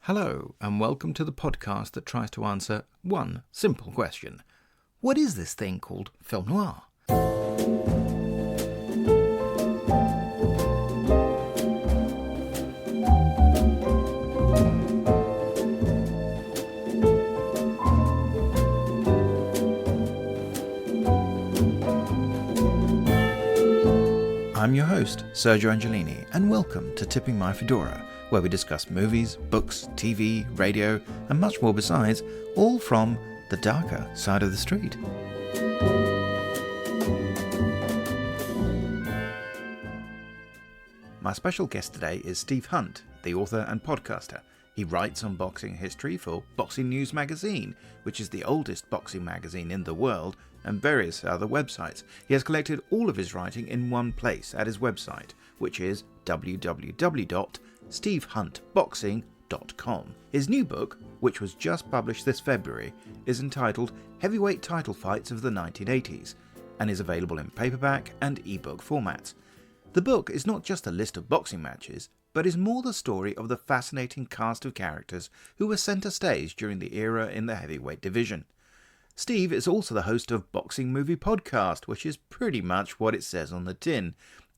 Hello, and welcome to the podcast that tries to answer one simple question. What is this thing called film noir? I'm your host, Sergio Angelini, and welcome to Tipping My Fedora, where we discuss movies, books, TV, radio, and much more besides, all from the darker side of the street. My special guest today is Steve Hunt, the author and podcaster. He writes on boxing history for Boxing News magazine, which is the oldest boxing magazine in the world, and various other websites. He has collected all of his writing in one place at his website, which is www.stevehuntboxing.com. His new book, which was just published this February, is entitled Heavyweight Title Fights of the 1980s, and is available in paperback and ebook formats. The book is not just a list of boxing matches, but is more the story of the fascinating cast of characters who were centre stage during the era in the heavyweight division. Steve is also the host of Boxing Movie Podcast, which is pretty much what it says on the tin.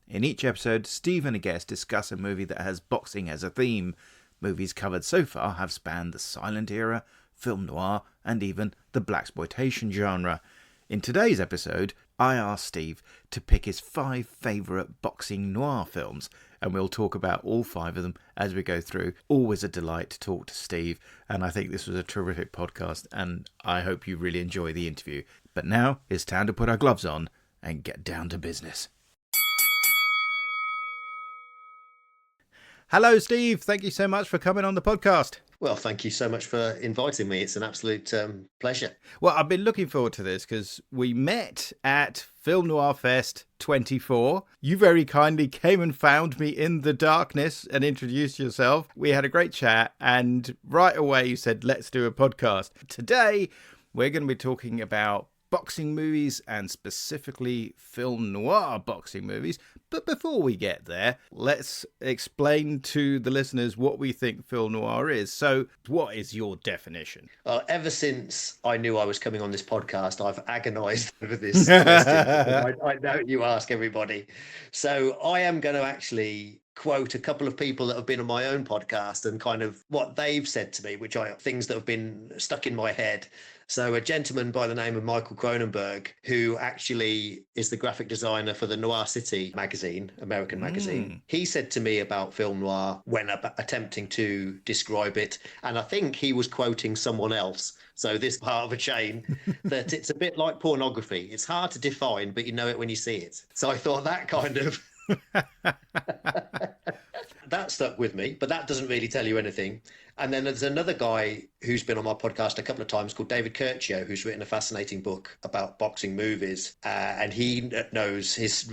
In each episode, Steve and a guest discuss a movie that has boxing as a theme. Movies covered so far have spanned the silent era, film noir, and even the blaxploitation genre. In today's episode, I asked Steve to pick his 5 favourite boxing noir films, and we'll talk about all 5 of them as we go through. Always a delight to talk to Steve, and I think this was a terrific podcast, and I hope you really enjoy the interview. But now it's time to put our gloves on and get down to business. Hello, Steve. Thank you so much for coming on the podcast. Well, thank you so much for inviting me. It's an absolute pleasure. Well, I've been looking forward to this because we met at Film Noir Fest 24. You very kindly came and found me in the darkness and introduced yourself. We had a great chat, and right away you said, let's do a podcast. Today, we're going to be talking about boxing movies, and specifically film noir boxing movies. But before we get there, let's explain to the listeners what we think film noir is. So what is your definition? Ever since I knew I was coming on this podcast, I've agonized over this question. I know you ask everybody. So I am going to actually quote a couple of people that have been on my own podcast and kind of what they've said to me, which are things that have been stuck in my head. So a gentleman by the name of Michael Cronenberg, who actually is the graphic designer for the Noir City magazine, American magazine, he said to me about film noir when attempting to describe it, and I think he was quoting someone else, so this part of a chain, that it's a bit like pornography. It's hard to define, but you know it when you see it. So I thought that kind of... that stuck with me, but that doesn't really tell you anything. And then there's another guy who's been on my podcast a couple of times called David Curtiz, who's written a fascinating book about boxing movies, and he knows his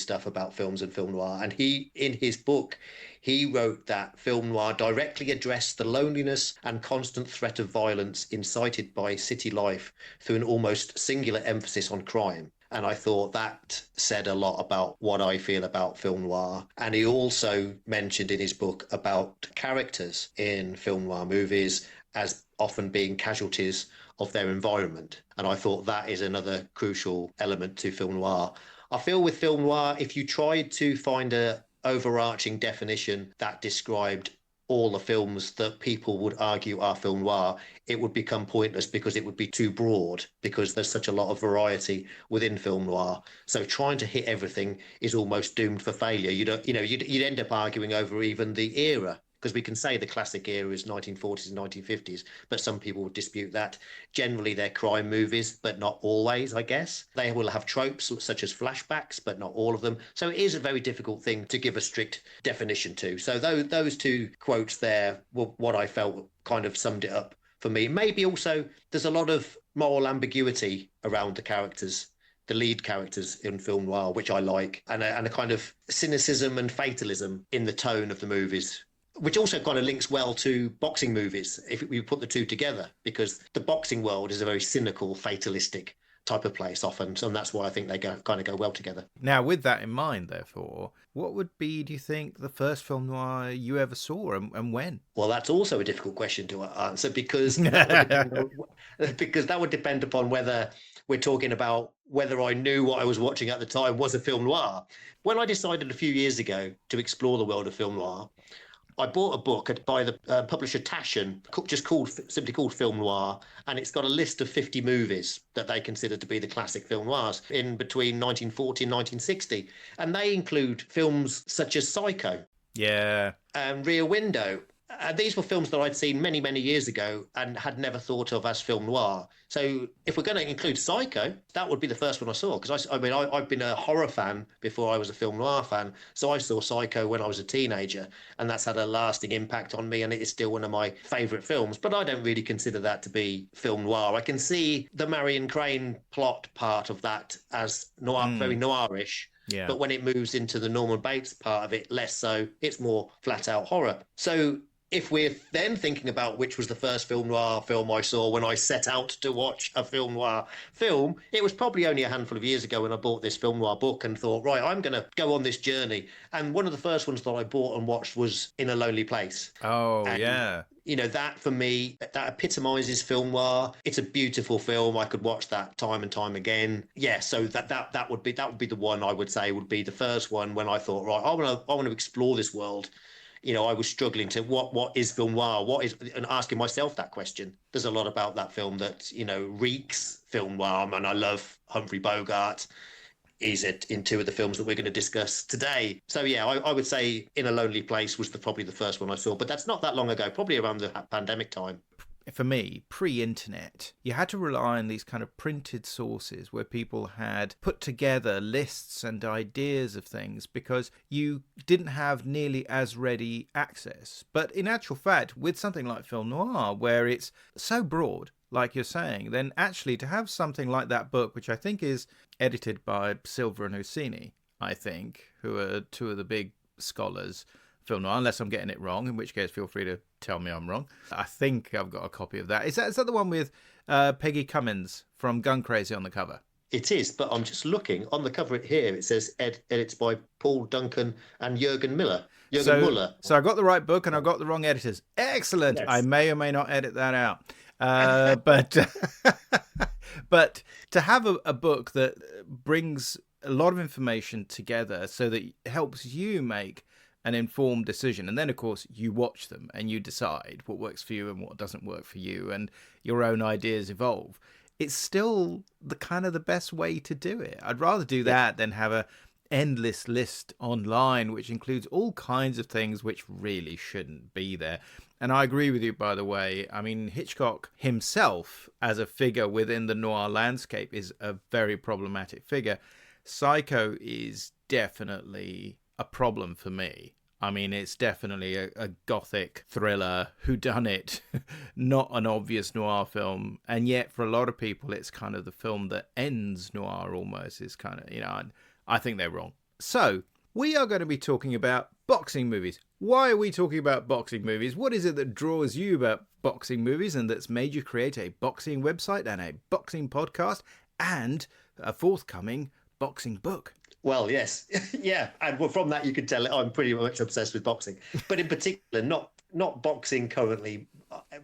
stuff about films and film noir. And in his book, he wrote that film noir directly addressed the loneliness and constant threat of violence incited by city life through an almost singular emphasis on crime. And I thought that said a lot about what I feel about film noir. And he also mentioned in his book about characters in film noir movies as often being casualties of their environment. And I thought that is another crucial element to film noir. I feel with film noir, if you tried to find a overarching definition that described all the films that people would argue are film noir, it would become pointless because it would be too broad, because there's such a lot of variety within film noir. So trying to hit everything is almost doomed for failure. You'd end up arguing over even the era, because we can say the classic era is 1940s and 1950s, but some people would dispute that. Generally, they're crime movies, but not always, I guess. They will have tropes such as flashbacks, but not all of them. So it is a very difficult thing to give a strict definition to. So those 2 quotes there were what I felt kind of summed it up for me. Maybe also there's a lot of moral ambiguity around the characters, the lead characters in film noir, which I like, and a kind of cynicism and fatalism in the tone of the movies, which also kind of links well to boxing movies if we put the 2 together, because the boxing world is a very cynical, fatalistic type of place often. So that's why I think they kind of go well together. Now, with that in mind, therefore, what would be, do you think, the first film noir you ever saw, and when? Well, that's also a difficult question to answer because that would depend on, because that would depend upon whether we're talking about whether I knew what I was watching at the time was a film noir. When I decided a few years ago to explore the world of film noir, I bought a book by the publisher Taschen, simply called Film Noir, and it's got a list of 50 movies that they consider to be the classic film noirs in between 1940 and 1960. And they include films such as Psycho, Yeah. and Rear Window. These were films that I'd seen many, many years ago and had never thought of as film noir. So if we're going to include Psycho, that would be the first one I saw. Because I've been a horror fan before I was a film noir fan. So I saw Psycho when I was a teenager, and that's had a lasting impact on me. And it is still one of my favourite films. But I don't really consider that to be film noir. I can see the Marion Crane plot part of that as noir, very noirish. Yeah. But when it moves into the Norman Bates part of it, less so. It's more flat out horror. So if we're then thinking about which was the first film noir film I saw when I set out to watch a film noir film, it was probably only a handful of years ago when I bought this film noir book and thought, right, I'm going to go on this journey. And one of the first ones that I bought and watched was In a Lonely Place. Oh, And, yeah. You know, that for me, that epitomizes film noir. It's a beautiful film. I could watch that time and time again. Yeah, so that would be the one I would say would be the first one when I thought, right, I want to explore this world. You know, I was struggling to what is film noir? And asking myself that question. There's a lot about that film that, you know, reeks film noir, and I love Humphrey Bogart. Is it in two of the films that we're going to discuss today? So yeah, I would say In a Lonely Place was probably the first one I saw, but that's not that long ago, probably around the pandemic time. For me, pre-internet, you had to rely on these kind of printed sources where people had put together lists and ideas of things because you didn't have nearly as ready access. But in actual fact, with something like film noir, where it's so broad, like you're saying, then actually to have something like that book, which I think is edited by Silver and Hosseini, I think, who are two of the big scholars, film noir, unless I'm getting it wrong, in which case feel free to tell me I'm wrong. I think I've got a copy of that. Is that the one with Peggy Cummins from Gun Crazy on the cover? It is, but I'm just looking on the cover here. It says edits by Paul Duncan and Jürgen Muller. Muller. So I got the right book and I got the wrong editors. Excellent. Yes. I may or may not edit that out. But to have a book that brings a lot of information together so that it helps you make an informed decision, and then of course you watch them and you decide what works for you and what doesn't work for you, and your own ideas evolve. It's still the best way to do it. I'd rather do that than have a endless list online which includes all kinds of things which really shouldn't be there. And I agree with you, by the way. I mean, Hitchcock himself as a figure within the noir landscape is a very problematic figure. Psycho is definitely a problem for me. I mean, it's definitely a gothic thriller, whodunit, not an obvious noir film. And yet, for a lot of people, it's kind of the film that ends noir almost. Is kind of, you know, I think they're wrong. So, we are going to be talking about boxing movies. Why are we talking about boxing movies? What is it that draws you about boxing movies and that's made you create a boxing website and a boxing podcast and a forthcoming boxing book? Well, yes. Yeah. And well, from that, you can tell I'm pretty much obsessed with boxing. But in particular, not boxing currently.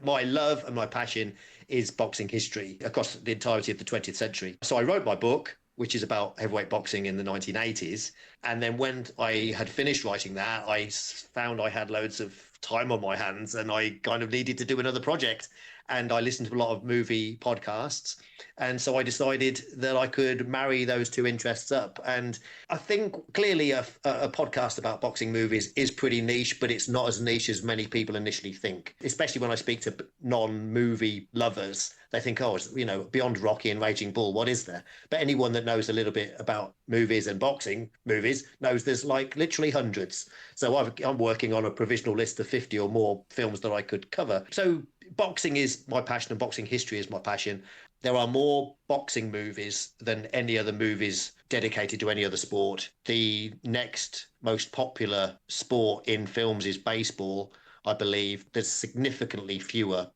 My love and my passion is boxing history across the entirety of the 20th century. So I wrote my book, which is about heavyweight boxing in the 1980s. And then when I had finished writing that, I found I had loads of time on my hands and I kind of needed to do another project. And I listened to a lot of movie podcasts. And so I decided that I could marry those two interests up. And I think clearly a podcast about boxing movies is pretty niche, but it's not as niche as many people initially think, especially when I speak to non-movie lovers. They think, oh, it's, you know, beyond Rocky and Raging Bull, what is there? But anyone that knows a little bit about movies and boxing movies knows there's like literally hundreds. So I'm working on a provisional list of 50 or more films that I could cover. So boxing is my passion and boxing history is my passion. There are more boxing movies than any other movies dedicated to any other sport. The next most popular sport in films is baseball, I believe there's significantly fewer.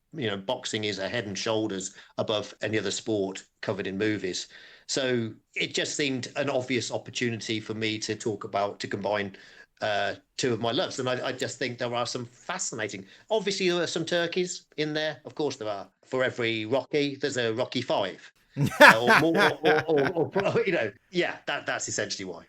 Boxing is a head and shoulders above any other sport covered in movies. So it just seemed an obvious opportunity for me to combine two of my loves. And I just think there are some fascinating. Obviously, there are some turkeys in there. Of course, there are. For every Rocky, there's a Rocky Five. Or more, yeah, that's essentially why.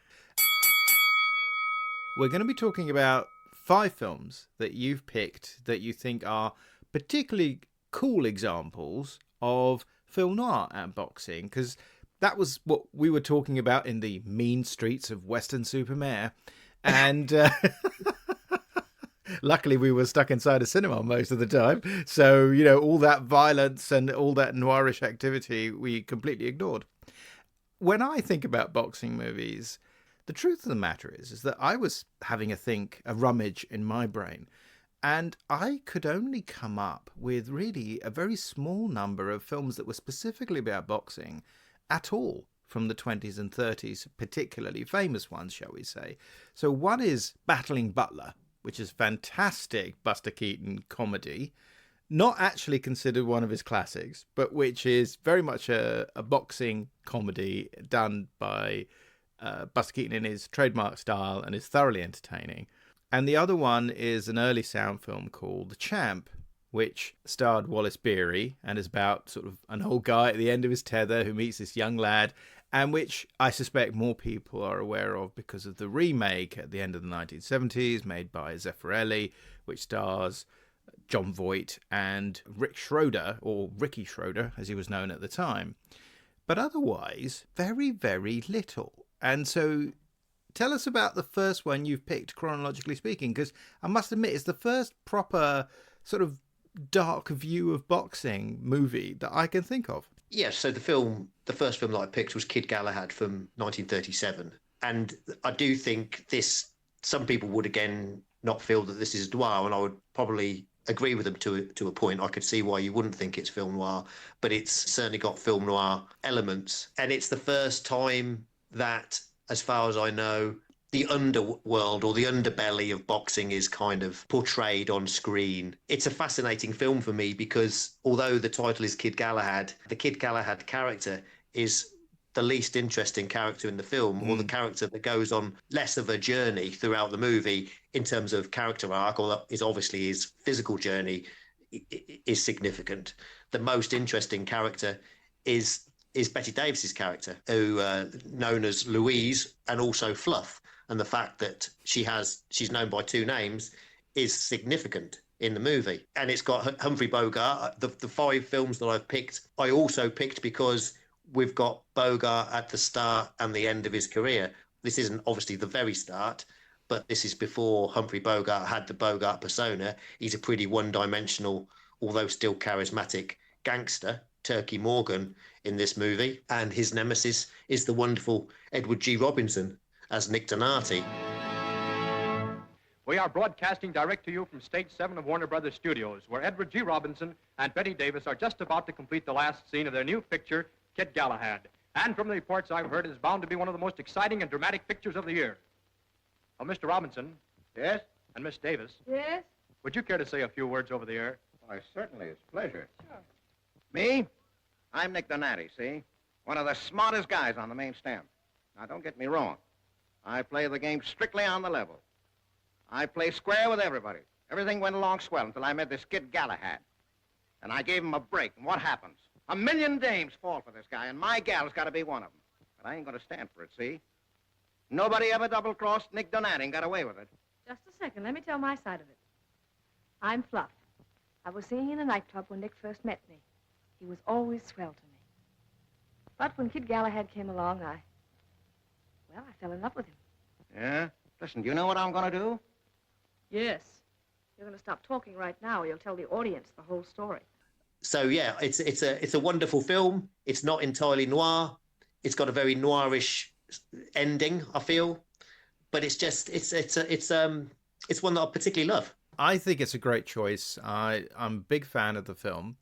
We're going to be talking about 5 films that you've picked that you think are particularly cool examples of film noir and boxing, because that was what we were talking about in the mean streets of Weston-super-Mare. And luckily we were stuck inside a cinema most of the time. So, all that violence and all that noirish activity we completely ignored. When I think about boxing movies, the truth of the matter is that I was having a rummage in my brain, and I could only come up with really a very small number of films that were specifically about boxing at all from the 20s and 30s, particularly famous ones, shall we say. So one is Battling Butler, which is fantastic Buster Keaton comedy, not actually considered one of his classics, but which is very much a boxing comedy done by Buster Keaton in his trademark style and is thoroughly entertaining. And the other one is an early sound film called The Champ, which starred Wallace Beery and is about sort of an old guy at the end of his tether who meets this young lad, and which I suspect more people are aware of because of the remake at the end of the 1970s made by Zeffirelli, which stars John Voight and Rick Schroeder, or Ricky Schroeder as he was known at the time. But otherwise, very, very little. And so tell us about the first one you've picked, chronologically speaking, because I must admit it's the first proper sort of dark view of boxing movie that I can think of. Yes, so the first film that I picked was Kid Galahad from 1937. And I do think some people would again not feel that this is noir, and I would probably agree with them to a point. I could see why you wouldn't think it's film noir, but it's certainly got film noir elements. And it's the first time that, as far as I know, the underworld or the underbelly of boxing is kind of portrayed on screen. It's a fascinating film for me because although the title is Kid Galahad, the Kid Galahad character is the least interesting character in the film, or the character that goes on less of a journey throughout the movie in terms of character arc, or is obviously his physical journey is significant. The most interesting character is Betty Davis's character, who known as Louise and also Fluff, and the fact that she's known by 2 names is significant in the movie. And it's got Humphrey Bogart. The 5 films that I've picked, I also picked because we've got Bogart at the start and the end of his career. This isn't obviously the very start, but this is before Humphrey Bogart had the Bogart persona. He's a pretty one-dimensional, although still charismatic gangster, Turkey Morgan, in this movie. And his nemesis is the wonderful Edward G. Robinson as Nick Donati. We are broadcasting direct to you from Stage 7 of Warner Brothers Studios, where Edward G. Robinson and Betty Davis are just about to complete the last scene of their new picture, Kid Galahad. And from the reports I've heard, it is bound to be one of the most exciting and dramatic pictures of the year. Well, Mr. Robinson. Yes? And Miss Davis. Yes? Would you care to say a few words over the air? Why, certainly. It's a pleasure. Sure. Me? I'm Nick Donati, see? One of the smartest guys on the main stem. Now, don't get me wrong. I play the game strictly on the level. I play square with everybody. Everything went along swell until I met this Kid Galahad. And I gave him a break, and what happens? 1,000,000 dames fall for this guy, and my gal's got to be one of them. But I ain't going to stand for it, see? Nobody ever double-crossed Nick Donati and got away with it. Just a second. Let me tell my side of it. I'm Fluff. I was singing in a nightclub when Nick first met me. He was always swell to me. But when Kid Galahad came along, I fell in love with him. Yeah? Listen, do you know what I'm going to do? Yes. You're going to stop talking right now, or you'll tell the audience the whole story. So yeah, it's a wonderful film. It's not entirely noir. It's got a very noirish ending, I feel, but it's one that I particularly love. I think it's a great choice. I'm a big fan of the film,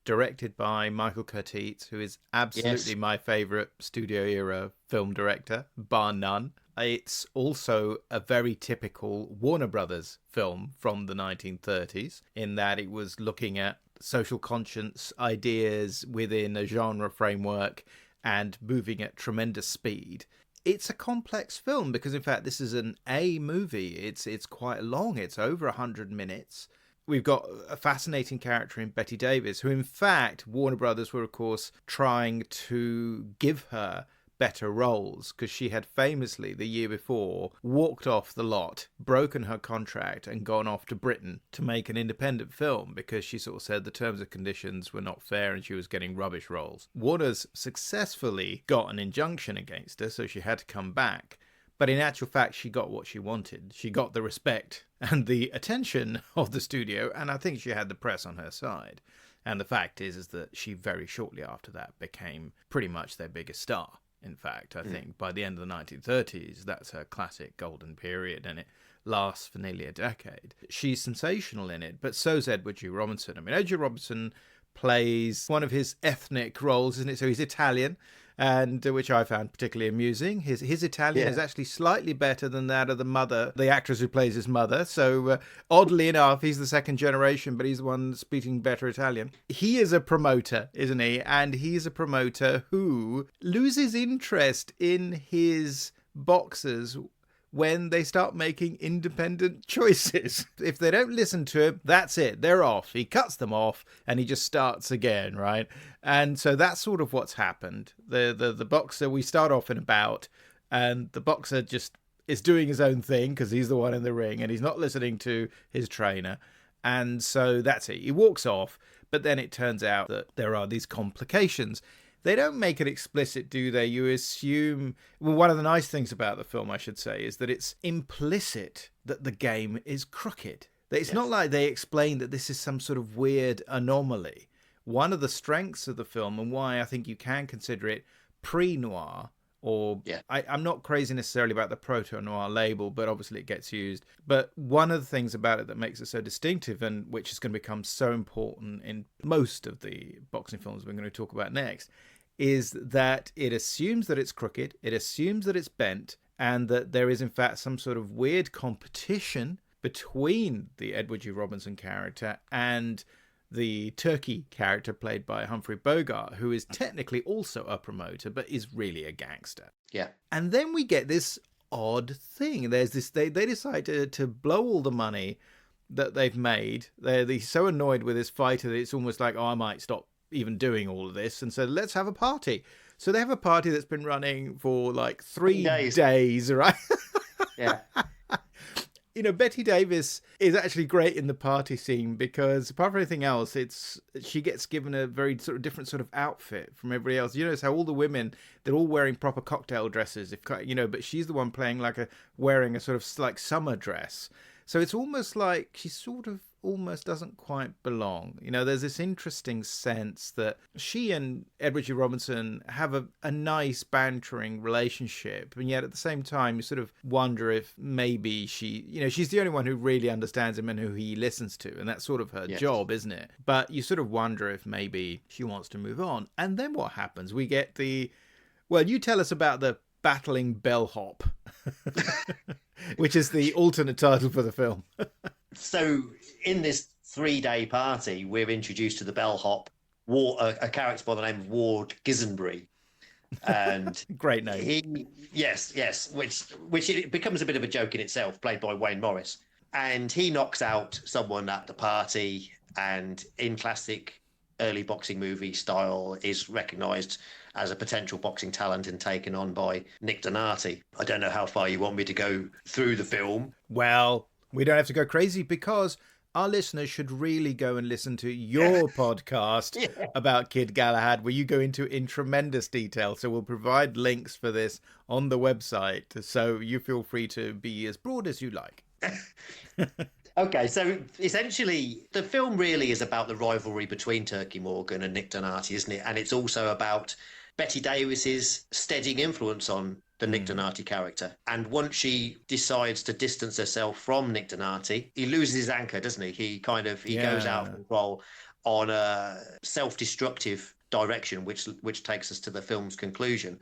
directed by Michael Curtiz, who is absolutely my favourite studio era film director, bar none. It's also a very typical Warner Brothers film from the 1930s, in that it was looking at social conscience ideas within a genre framework and moving at tremendous speed. It's a complex film because, in fact, this is an A movie. It's quite long. It's over 100 minutes. We've got a fascinating character in Bette Davis, who, in fact, Warner Brothers were, of course, trying to give her better roles, because she had famously, the year before, walked off the lot, broken her contract, and gone off to Britain to make an independent film because she sort of said the terms and conditions were not fair and she was getting rubbish roles. Warner's successfully got an injunction against her, so she had to come back. But in actual fact, she got what she wanted. She got the respect and the attention of the studio, and I think she had the press on her side. And the fact is that she very shortly after that became pretty much their biggest star. In fact, I think by the end of the 1930s, that's her classic golden period, and it lasts for nearly a decade. She's sensational in it, but so's Edward G. Robinson. I mean, Edward G. Robinson plays one of his ethnic roles, isn't it? So he's Italian, and which I found particularly amusing. His Italian is actually slightly better than that of the mother, the actress who plays his mother. So oddly enough, he's the second generation, but he's the one speaking better Italian. He is a promoter, isn't he? And he's a promoter who loses interest in his boxers when they start making independent choices. If they don't listen to him, that's it. They're off. He cuts them off and he just starts again, right? And so that's sort of what's happened. The boxer, we start off in a bout, and the boxer just is doing his own thing because he's the one in the ring and he's not listening to his trainer. And so that's it. He walks off, but then it turns out that there are these complications. They don't make it explicit, do they? You assume... Well, one of the nice things about the film, I should say, is that it's implicit that the game is crooked. It's not like they explain that this is some sort of weird anomaly. One of the strengths of the film, and why I think you can consider it pre-noir, or I'm not crazy necessarily about the proto-noir label, but obviously it gets used. But one of the things about it that makes it so distinctive, and which is going to become so important in most of the boxing films we're going to talk about next, is that it assumes that it's crooked, it assumes that it's bent, and that there is in fact some sort of weird competition between the Edward G. Robinson character and the Turkey character played by Humphrey Bogart, who is technically also a promoter, but is really a gangster. Yeah. And then we get this odd thing. There's this, they decide to blow all the money that they've made. They're so annoyed with this fighter that it's almost like, oh, I might stop even doing all of this, and so let's have a party. So they have a party that's been running for like 3 days, right? Yeah. You know, Bette Davis is actually great in the party scene because, apart from anything else, she gets given a very sort of different sort of outfit from everybody else. You notice how all the women, they're all wearing proper cocktail dresses, but she's the one playing wearing a sort of like summer dress. So it's almost like she sort of almost doesn't quite belong. You know, there's this interesting sense that she and Edward G. Robinson have a nice bantering relationship, and yet at the same time you sort of wonder if maybe she's the only one who really understands him and who he listens to, and that's sort of her job, isn't it? But you sort of wonder if maybe she wants to move on. And then what happens? We get you tell us about the battling bellhop, which is the alternate title for the film. So in this 3-day party, we're introduced to the bellhop, a character by the name of Ward Gisenbury. And great name. Which it becomes a bit of a joke in itself, played by Wayne Morris. And he knocks out someone at the party, and in classic early boxing movie style is recognised as a potential boxing talent and taken on by Nick Donati. I don't know how far you want me to go through the film. Well, we don't have to go crazy because our listeners should really go and listen to your podcast about Kid Galahad, where you go into in tremendous detail. So we'll provide links for this on the website, so you feel free to be as broad as you like. Okay, so essentially the film really is about the rivalry between Turkey Morgan and Nick Donati, isn't it? And it's also about Bette Davis's steadying influence on the Nick Donati character. And once she decides to distance herself from Nick Donati, he loses his anchor, doesn't he? He goes out of control on a self-destructive direction, which takes us to the film's conclusion.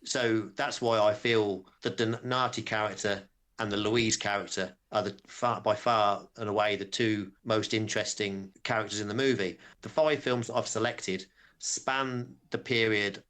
So that's why I feel that the Nati character and the Louise character are by far and away the two most interesting characters in the movie. The 5 films that I've selected span the period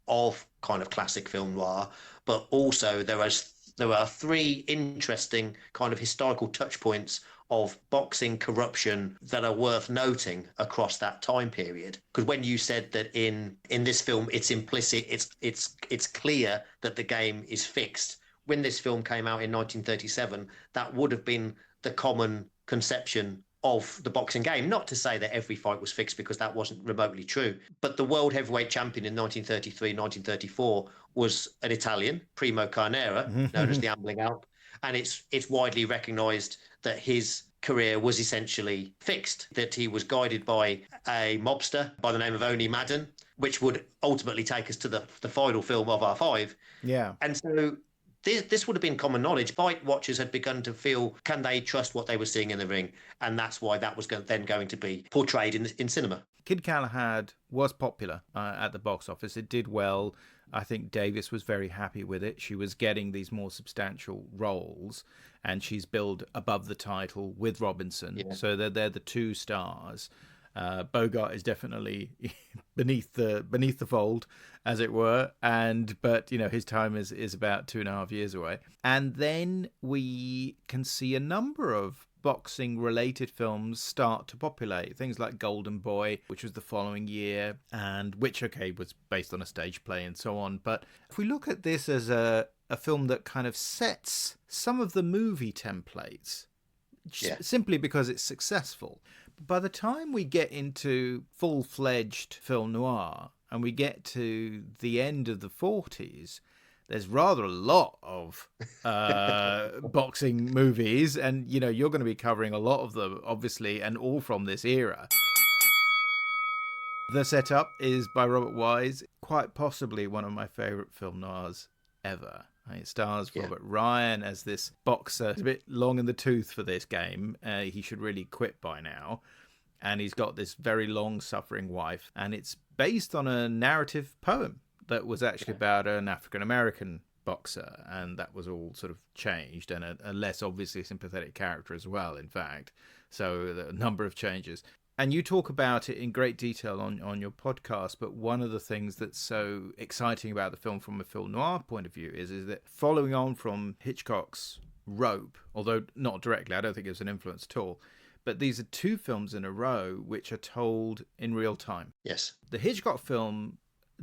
of kind of classic film noir, but also there are 3 interesting kind of historical touch points of boxing corruption that are worth noting across that time period. Because when you said that in this film it's implicit, it's clear that the game is fixed. When this film came out in 1937, that would have been the common conception of the boxing game. Not to say that every fight was fixed, because that wasn't remotely true. But the world heavyweight champion in 1933, 1934 was an Italian, Primo Carnera, known as the Ambling Alp. And it's widely recognised that his career was essentially fixed, that he was guided by a mobster by the name of Oni Madden, which would ultimately take us to the final film of our 5. Yeah. And so this would have been common knowledge. Fight watchers had begun to feel, can they trust what they were seeing in the ring? And that's why that was then going to be portrayed in cinema. Kid Galahad was popular at the box office. It did well. I think Davis was very happy with it. She was getting these more substantial roles, and she's billed above the title with Robinson. Yeah. So they're the 2 stars. Bogart is definitely beneath the fold, as it were, but his time is about 2.5 years away. And then we can see a number of boxing related films start to populate, things like Golden Boy, which was the following year, and which was based on a stage play and so on. But if we look at this as a film that kind of sets some of the movie templates, simply because it's successful, by the time we get into full-fledged film noir and we get to the end of the 40s, there's rather a lot of boxing movies, and you're going to be covering a lot of them, obviously, and all from this era. The setup is by Robert Wise, quite possibly one of my favourite film noirs ever. It stars Robert Ryan as this boxer. It's a bit long in the tooth for this game. He should really quit by now. And he's got this very long-suffering wife, and it's based on a narrative poem that was actually about an African-American boxer, and that was all sort of changed, and a less obviously sympathetic character as well, in fact. So a number of changes. And you talk about it in great detail on your podcast, but one of the things that's so exciting about the film from a film noir point of view is that following on from Hitchcock's Rope, although not directly, I don't think it was an influence at all, but these are 2 films in a row which are told in real time. Yes. The Hitchcock film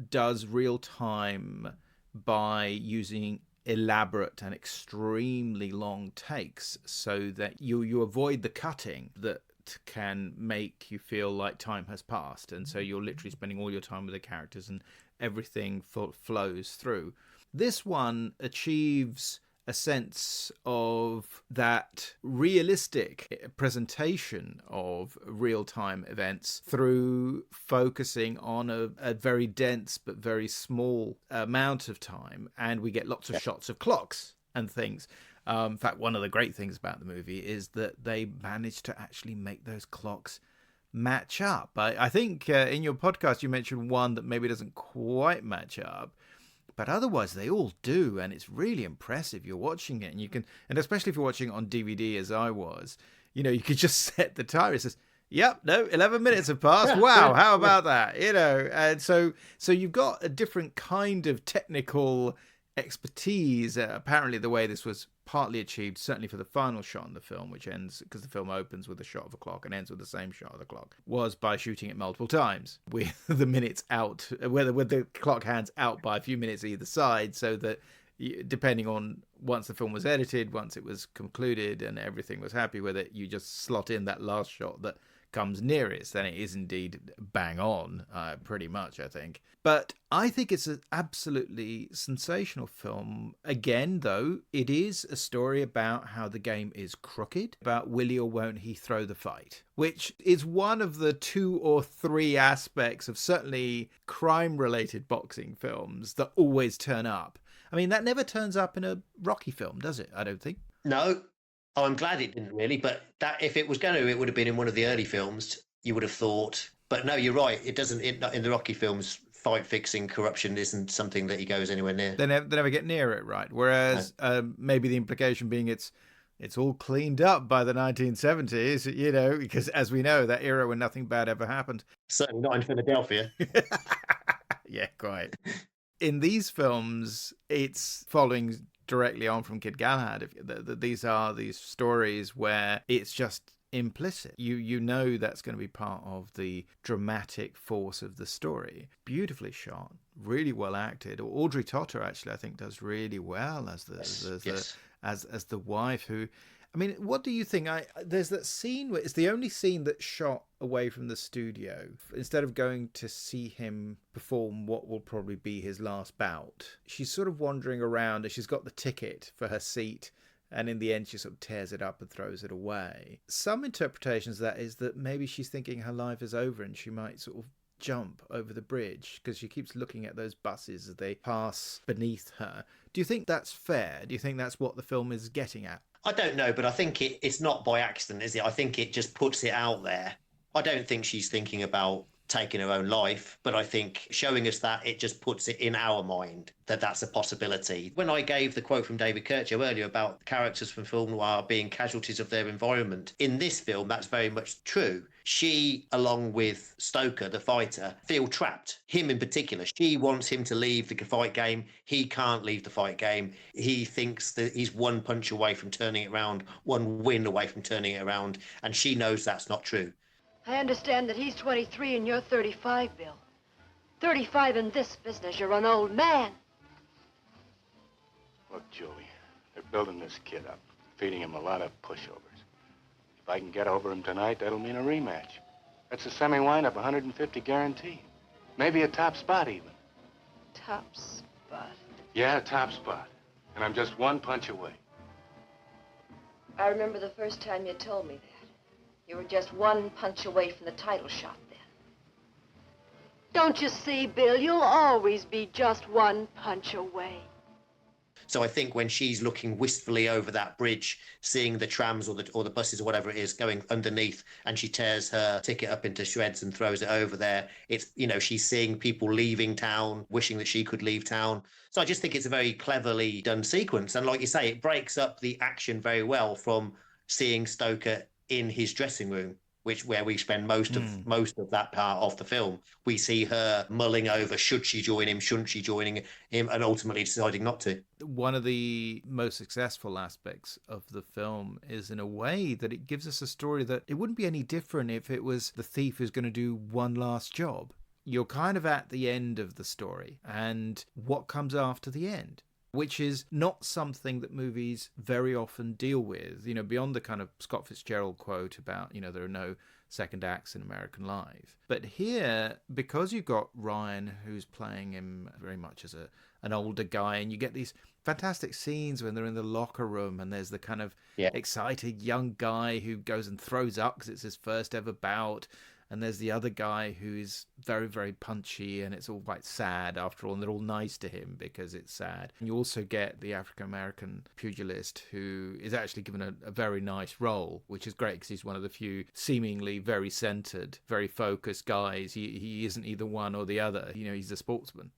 does real time by using elaborate and extremely long takes so that you avoid the cutting that can make you feel like time has passed, and so you're literally spending all your time with the characters and everything flows through. This one achieves a sense of that realistic presentation of real-time events through focusing on a very dense but very small amount of time, and we get lots of shots of clocks and things. In fact, one of the great things about the movie is that they managed to actually make those clocks match up. I think in your podcast you mentioned one that maybe doesn't quite match up, but otherwise they all do, and it's really impressive. You're watching it, and especially if you're watching it on DVD, as I was, you could just set the timer. It says, "Yep, no, 11 minutes have passed. Wow, how about that?" And so you've got a different kind of technical expertise. Apparently, the way this was partly achieved, certainly for the final shot in the film, which ends, because the film opens with a shot of a clock and ends with the same shot of the clock, was by shooting it multiple times with the minutes out, with the clock hands out by a few minutes either side, so that depending on once the film was edited, once it was concluded and everything was happy with it, you just slot in that last shot that comes nearest, and it is indeed bang on, pretty much, I think. But I think it's an absolutely sensational film. Again, though, it is a story about how the game is crooked, about will he or won't he throw the fight, which is one of the 2 or 3 aspects of certainly crime-related boxing films that always turn up. I mean, that never turns up in a Rocky film, does it? I don't think. No. Oh, I'm glad it didn't really, but that if it was going to, it would have been in one of the early films, you would have thought. But no, you're right. It doesn't, in the Rocky films, fight fixing corruption isn't something that he goes anywhere near. They never get near it, right? Whereas maybe the implication being it's all cleaned up by the 1970s, you know, because as we know, that era when nothing bad ever happened. Certainly not in Philadelphia. Yeah, quite. In these films, it's following directly on from Kid Galahad. These are these stories where it's just implicit. You know that's going to be part of the dramatic force of the story. Beautifully shot, really well acted. Audrey Totter actually, I think, does really well as the wife who. I mean, what do you think? There's that scene where it's the only scene that's shot away from the studio. Instead of going to see him perform what will probably be his last bout, she's sort of wandering around and she's got the ticket for her seat. And in the end, she sort of tears it up and throws it away. Some interpretations of that is that maybe she's thinking her life is over and she might sort of jump over the bridge because she keeps looking at those buses as they pass beneath her. Do you think that's fair? Do you think that's what the film is getting at? I don't know, but I think it's not by accident, is it? I think it just puts it out there. I don't think she's thinking about taking her own life, but I think showing us that, it just puts it in our mind that that's a possibility. When I gave the quote from David Curtiz earlier about characters from film noir being casualties of their environment, in this film that's very much true. She, along with Stoker, the fighter, feel trapped. Him in particular, she wants him to leave the fight game. He can't leave the fight game. He thinks that he's one punch away from turning it around, one win away from turning it around, and she knows that's not true. I understand that he's 23 and you're 35, Bill. 35 in this business, you're an old man. Look, Julie, they're building this kid up, feeding him a lot of pushovers. If I can get over him tonight, that'll mean a rematch. That's a semi-windup, 150 guaranteed. Maybe a top spot even. Top spot? Yeah, top spot. And I'm just one punch away. I remember the first time you told me that. You were just one punch away from the title shot then. Don't you see, Bill? You'll always be just one punch away. So I think when she's looking wistfully over that bridge, seeing the trams or the buses or whatever it is going underneath, and she tears her ticket up into shreds and throws it over there, it's, you know, she's seeing people leaving town, wishing that she could leave town. So I just think it's a very cleverly done sequence. And like you say, it breaks up the action very well from seeing Stoker in his dressing room, where we spend most of that part of the film. We see her mulling over, should she join him, shouldn't she join him, and ultimately deciding not to. One of the most successful aspects of the film is, in a way, that it gives us a story that it wouldn't be any different if it was the thief who's going to do one last job. You're kind of at the end of the story, and what comes after the end, which is not something that movies very often deal with, you know, beyond the kind of Scott Fitzgerald quote about, you know, there are no second acts in American life. But here, because you've got Ryan, who's playing him very much as an older guy, and you get these fantastic scenes when they're in the locker room and there's the kind of excited young guy who goes and throws up because it's his first ever bout. And there's the other guy who is very, very punchy, and it's all quite sad after all, and they're all nice to him because it's sad. And you also get the African-American pugilist who is actually given a very nice role, which is great because he's one of the few seemingly very centered, very focused guys. He isn't either one or the other. You know, he's a sportsman,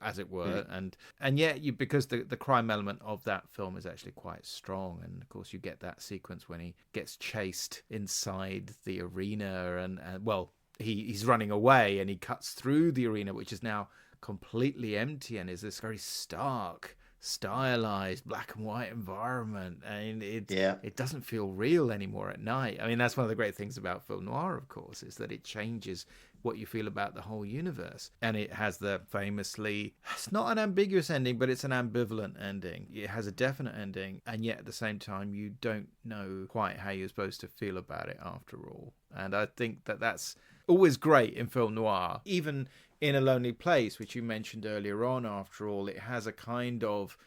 as it were, and yet because the crime element of that film is actually quite strong, and of course you get that sequence when he gets chased inside the arena, and well, he's running away and he cuts through the arena, which is now completely empty and is this very stark, stylized black and white environment, and it doesn't feel real anymore at night. I mean, that's one of the great things about film noir, of course, is that it changes what you feel about the whole universe. And it has the famously, it's not an ambiguous ending, but it's an ambivalent ending. It has a definite ending, and yet at the same time you don't know quite how you're supposed to feel about it after all. And I think that that's always great in film noir. Even in A Lonely Place, which you mentioned earlier on, after all, it has a kind of,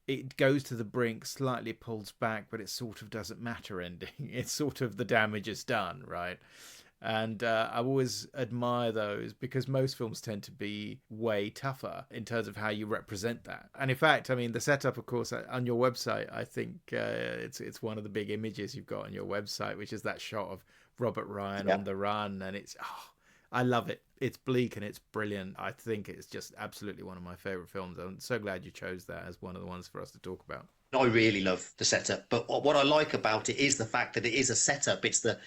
it goes to the brink, slightly pulls back, but it sort of doesn't matter ending. It's sort of the damage is done, right? And I always admire those because most films tend to be way tougher in terms of how you represent that. And in fact, I mean, the setup, of course, on your website, I think it's one of the big images you've got on your website, which is that shot of Robert Ryan on the run. And it's, I love it. It's bleak and it's brilliant. I think it's just absolutely one of my favourite films. I'm so glad you chose that as one of the ones for us to talk about. I really love the setup, but what I like about it is the fact that it is a setup. It's the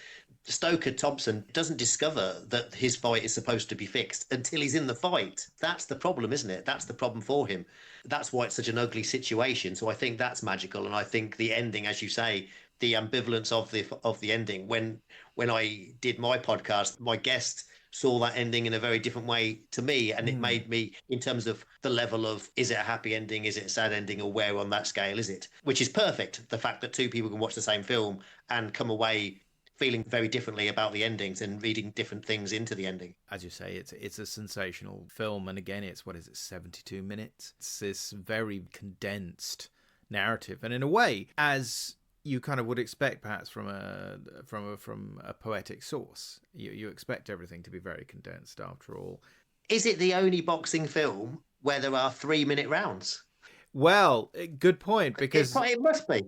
Stoker Thompson doesn't discover that his fight is supposed to be fixed until he's in the fight. That's the problem, isn't it? That's the problem for him. That's why it's such an ugly situation. So I think that's magical, and I think the ending, as you say, the ambivalence of the ending. When I did my podcast, my guest saw that ending in a very different way to me, and it made me, in terms of the level of, is it a happy ending, is it a sad ending, or where on that scale is it, which is perfect. The fact that two people can watch the same film and come away feeling very differently about the endings and reading different things into the ending. As you say, it's a sensational film, and again, it's 72 minutes. It's this very condensed narrative, and in a way, as you kind of would expect, perhaps from a poetic source. You expect everything to be very condensed, after all. Is it the only boxing film where there are 3-minute rounds? Well, good point, because it must be.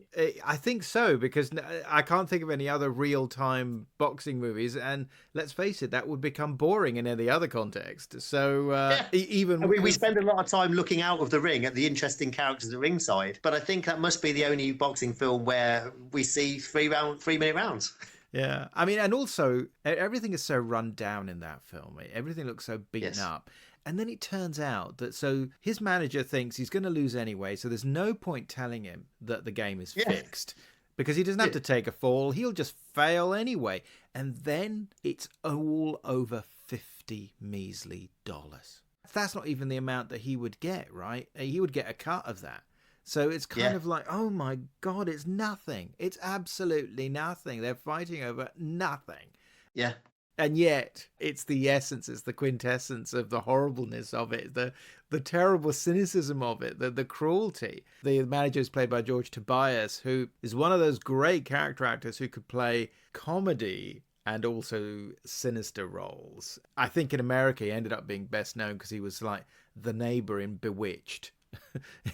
I think so, because I can't think of any other real-time boxing movies, and let's face it, that would become boring in any other context. So even we spend a lot of time looking out of the ring at the interesting characters at the ringside, but I think that must be the only boxing film where we see 3-minute rounds. Yeah, I mean, and also everything is so run down in that film. Everything looks so beaten up. And then it turns out that so his manager thinks he's going to lose anyway, so there's no point telling him that the game is fixed, because he doesn't have to take a fall. He'll just fail anyway. And then it's all over $50 measly. That's not even the amount that he would get, right? He would get a cut of that. So it's kind of like, oh my God, it's nothing. It's absolutely nothing. They're fighting over nothing. Yeah. And yet, it's the essence, it's the quintessence of the horribleness of it, the terrible cynicism of it, the cruelty. The manager is played by George Tobias, who is one of those great character actors who could play comedy and also sinister roles. I think in America, he ended up being best known because he was like the neighbor in Bewitched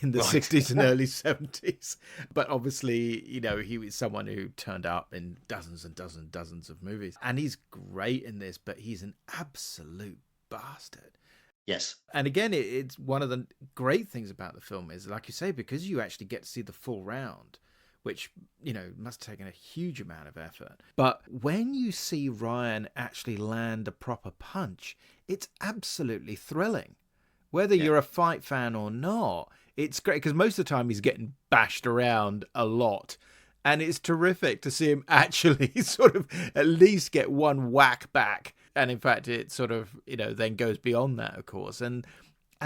in the 60s and early 70s. But obviously, you know, he was someone who turned up in dozens and dozens of movies. And he's great in this, but he's an absolute bastard. Yes. And again, it's one of the great things about the film is, like you say, because you actually get to see the full round, which, you know, must have taken a huge amount of effort. But when you see Ryan actually land a proper punch, it's absolutely thrilling. Whether you're a fight fan or not, it's great, because most of the time he's getting bashed around a lot. And it's terrific to see him actually sort of at least get one whack back. And in fact, it sort of, you know, then goes beyond that, of course. And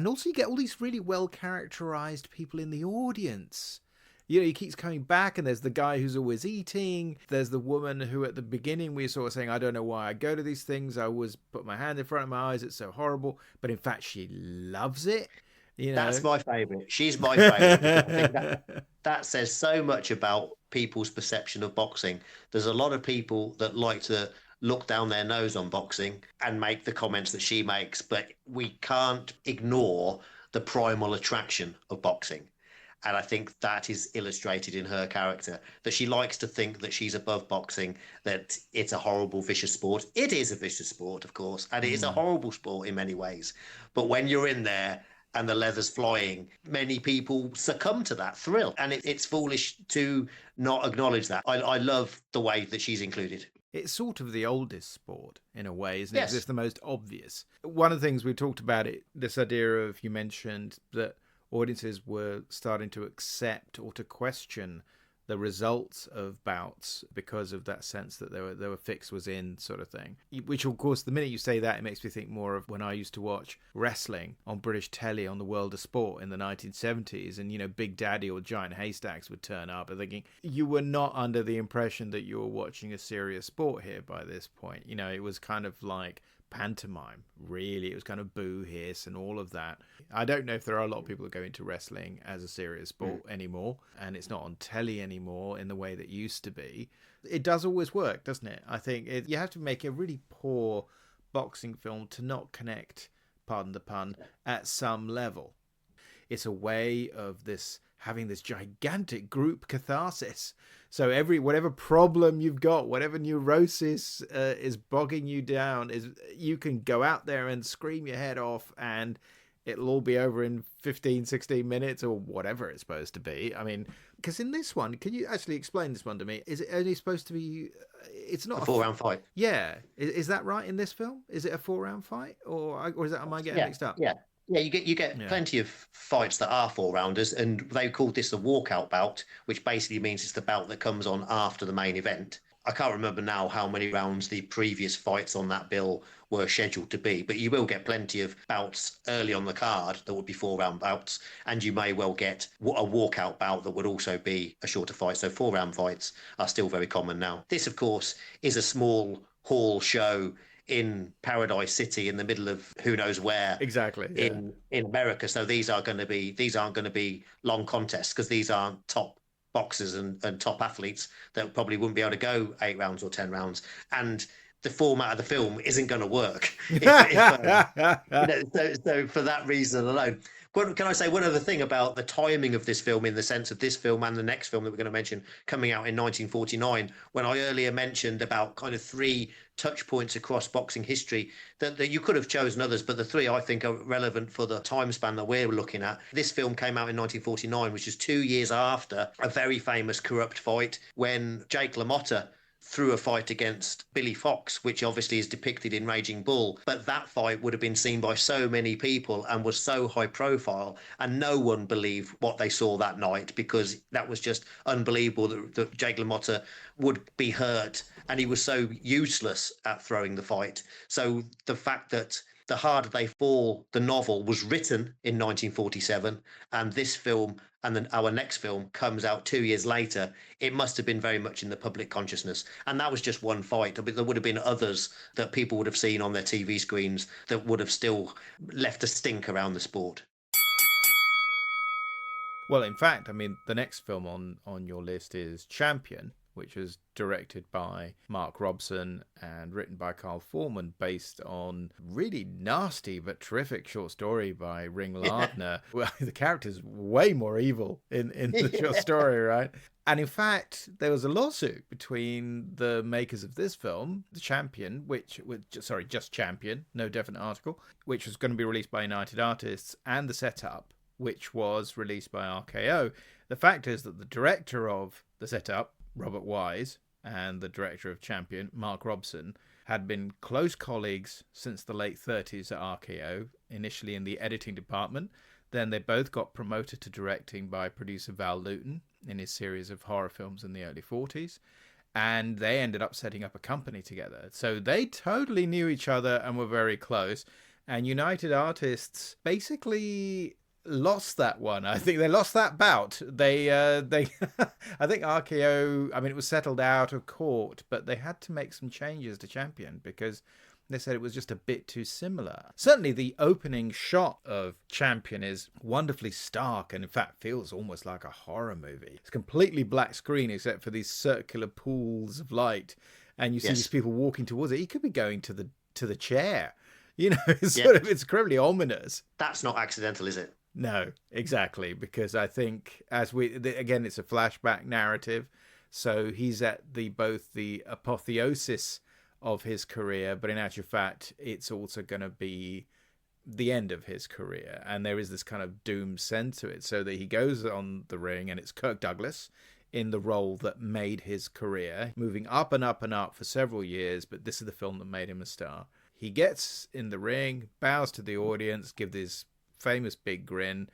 also you get all these really well-characterized people in the audience. You know, he keeps coming back, and there's the guy who's always eating. There's the woman who at the beginning we saw saying, I don't know why I go to these things. I always put my hand in front of my eyes. It's so horrible. But in fact, she loves it. You know? That's my favourite. She's my favourite. I think that says so much about people's perception of boxing. There's a lot of people that like to look down their nose on boxing and make the comments that she makes, but we can't ignore the primal attraction of boxing. And I think that is illustrated in her character, that she likes to think that she's above boxing, that it's a horrible, vicious sport. It is a vicious sport, of course, and it is a horrible sport in many ways. But when you're in there and the leather's flying, many people succumb to that thrill. And it's foolish to not acknowledge that. I love the way that she's included. It's sort of the oldest sport in a way, isn't it? Yes. It's the most obvious. One of the things we talked about, this idea of, you mentioned that audiences were starting to accept or to question the results of bouts because of that sense that they were fixed was in sort of thing. Which, of course, the minute you say that, it makes me think more of when I used to watch wrestling on British telly on the World of Sport in the 1970s, and, you know, Big Daddy or Giant Haystacks would turn up and thinking, you were not under the impression that you were watching a serious sport here by this point. You know, it was kind of like pantomime, really. It was kind of boo, hiss, and all of that. I don't know if there are a lot of people that go into wrestling as a serious sport anymore, and it's not on telly anymore in the way that used to be. It does always work, doesn't it? I think you have to make a really poor boxing film to not connect, pardon the pun, at some level. It's a way of this having this gigantic group catharsis. So whatever problem you've got, whatever neurosis is bogging you down, you can go out there and scream your head off, and it'll all be over in 15, 16 minutes or whatever it's supposed to be. I mean, because in this one, can you actually explain this one to me? Is it only supposed to be... It's not a 4-round fight. Yeah. Is that right in this film? Is it a 4-round fight? Or am I getting mixed up? Yeah. Yeah, you get plenty of fights that are 4-rounders, and they called this a walkout bout, which basically means it's the bout that comes on after the main event. I can't remember now how many rounds the previous fights on that bill were scheduled to be, but you will get plenty of bouts early on the card that would be 4-round bouts, and you may well get a walkout bout that would also be a shorter fight. So 4-round fights are still very common now. This, of course, is a small hall show in Paradise City in the middle of who knows where exactly in America. So these aren't going to be long contests, because these aren't top boxers and top athletes that probably wouldn't be able to go 8 rounds or 10 rounds. And the format of the film isn't going to work. So for that reason alone. Can I say one other thing about the timing of this film, in the sense of this film and the next film that we're going to mention coming out in 1949, when I earlier mentioned about kind of 3 touch points across boxing history, that you could have chosen others, but the 3 I think are relevant for the time span that we're looking at. This film came out in 1949, which is 2 years after a very famous corrupt fight when Jake LaMotta through a fight against Billy Fox, which obviously is depicted in Raging Bull. But that fight would have been seen by so many people and was so high profile, and no one believed what they saw that night, because that was just unbelievable that Jake LaMotta would be hurt, and he was so useless at throwing the fight. So the fact that The Harder They Fall, the novel, was written in 1947, and this film and then our next film comes out 2 years later, it must have been very much in the public consciousness. And that was just one fight. There would have been others that people would have seen on their TV screens that would have still left a stink around the sport. Well, in fact, I mean, the next film on your list is Champion, which was directed by Mark Robson and written by Carl Foreman, based on really nasty but terrific short story by Ring Lardner. Well, the character's way more evil in the short story, right? And in fact, there was a lawsuit between the makers of this film, The Champion, just Champion, no definite article, which was going to be released by United Artists, and The Setup, which was released by RKO. The fact is that the director of The Setup, Robert Wise, and the director of Champion, Mark Robson, had been close colleagues since the late 30s at RKO, initially in the editing department. Then they both got promoted to directing by producer Val Lewton in his series of horror films in the early 40s. And they ended up setting up a company together. So they totally knew each other and were very close. And United Artists basically lost that one. I think they lost that bout. They I think RKO, I mean, it was settled out of court, but they had to make some changes to Champion because they said it was just a bit too similar. Certainly the opening shot of Champion is wonderfully stark and in fact feels almost like a horror movie. It's completely black screen except for these circular pools of light, and you see these people walking towards it. He could be going to the chair. You know, it's it's incredibly ominous. That's not accidental, is it? No, exactly, because I think again, it's a flashback narrative, so he's at both the apotheosis of his career, but in actual fact, it's also going to be the end of his career, and there is this kind of doom sense to it, so that he goes on the ring, and it's Kirk Douglas in the role that made his career, moving up and up and up for several years, but this is the film that made him a star. He gets in the ring, bows to the audience, gives this famous big grin,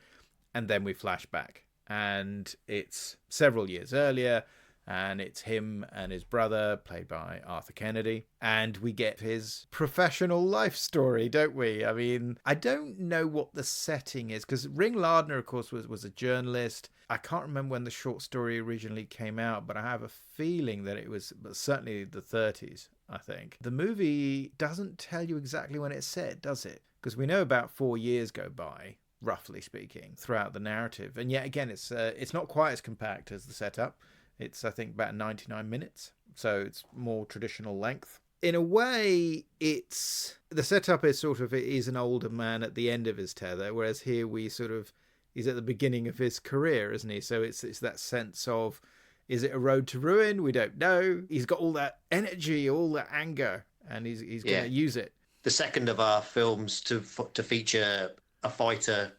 and then we flash back, and it's several years earlier, and it's him and his brother, played by Arthur Kennedy, and we get his professional life story, don't we? I mean, I don't know what the setting is, because Ring Lardner, of course, was a journalist. I can't remember when the short story originally came out, but I have a feeling that it was certainly the 30s, I think. The movie doesn't tell you exactly when it's set, does it? Because we know about 4 years go by, roughly speaking, throughout the narrative. And yet again, it's not quite as compact as The Setup. It's, I think, about 99 minutes. So it's more traditional length. In a way, The Setup is it is an older man at the end of his tether, whereas here he's at the beginning of his career, isn't he? So it's that sense of, is it a road to ruin? We don't know. He's got all that energy, all that anger, and he's going to use it. The second of our films to feature a fighter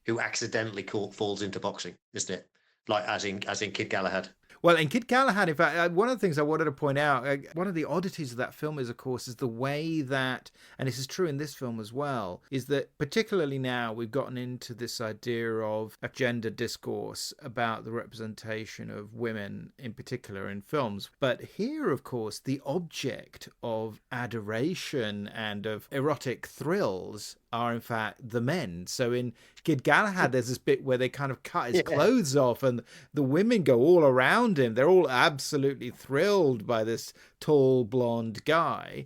who accidentally falls into boxing, isn't it? Like as in Kid Galahad. Well, in Kid Galahad, in fact, one of the things I wanted to point out, one of the oddities of that film is, of course, is the way that, and this is true in this film as well, is that particularly now we've gotten into this idea of a gender discourse about the representation of women in particular in films. But here, of course, the object of adoration and of erotic thrills are in fact the men. So in Kid Galahad, there's this bit where they kind of cut his clothes off and the women go all around him. They're all absolutely thrilled by this tall blonde guy.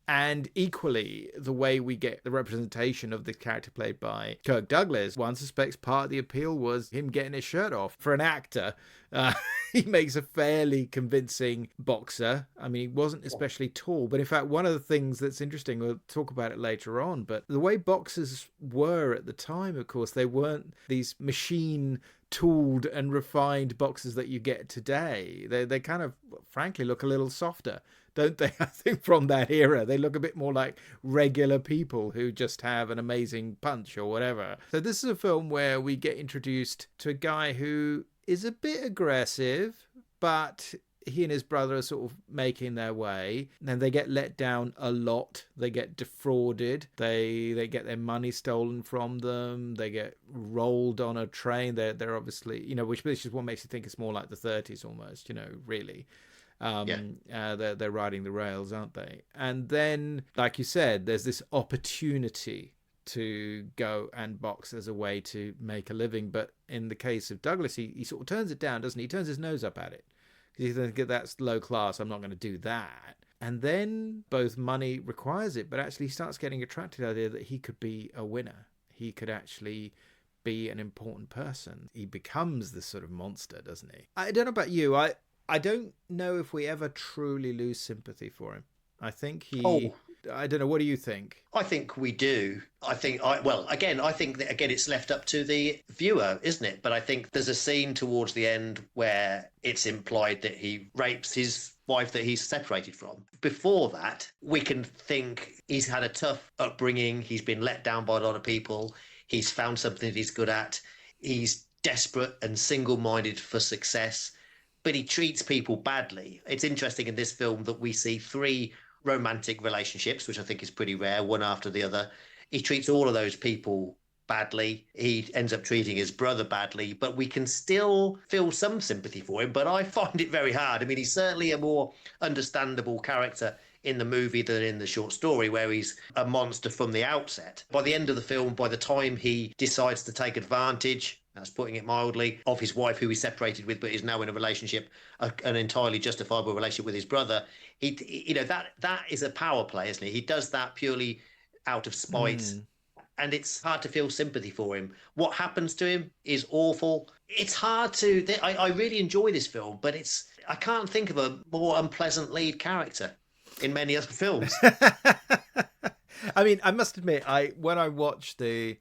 And equally, the way we get the representation of the character played by Kirk Douglas, one suspects part of the appeal was him getting his shirt off. For an actor, he makes a fairly convincing boxer. I mean, he wasn't especially tall, but in fact, one of the things that's interesting, we'll talk about it later on, but the way boxers were at the time, of course, they weren't these machine tooled and refined boxers that you get today. They kind of, frankly, look a little softer, don't they? I think from that era, they look a bit more like regular people who just have an amazing punch or whatever. So this is a film where we get introduced to a guy who is a bit aggressive, but he and his brother are sort of making their way. And they get let down a lot. They get defrauded. They get their money stolen from them. They get rolled on a train. They're obviously, you know, which is what makes you think it's more like the 30s almost, you know, really. They're riding the rails, aren't they? And then, like you said, there's this opportunity to go and box as a way to make a living. But in the case of Douglas, he sort of turns it down, doesn't he? He turns his nose up at it. Because he thinks that's low class, I'm not going to do that. And then both money requires it, but actually he starts getting attracted to the idea that he could be a winner. He could actually be an important person. He becomes this sort of monster, doesn't he? I don't know about you. I don't know if we ever truly lose sympathy for him. I think I don't know. What do you think? I think we do. I think that it's left up to the viewer, isn't it? But I think there's a scene towards the end where it's implied that he rapes his wife that he's separated from. Before that, we can think he's had a tough upbringing. He's been let down by a lot of people. He's found something that he's good at. He's desperate and single-minded for success, but he treats people badly. It's interesting in this film that we see 3 romantic relationships, which I think is pretty rare, one after the other. He treats all of those people badly. He ends up treating his brother badly, but we can still feel some sympathy for him. But I find it very hard. I mean, he's certainly a more understandable character in the movie than in the short story, where he's a monster from the outset. By the end of the film, by the time he decides to take advantage, that's putting it mildly, of his wife, who he's separated with, but is now in a relationship, an entirely justifiable relationship with his brother. That is a power play, isn't it? He does that purely out of spite, and it's hard to feel sympathy for him. What happens to him is awful. It's hard to. I really enjoy this film, but I can't think of a more unpleasant lead character in many other films. I mean, I must admit, when I watched the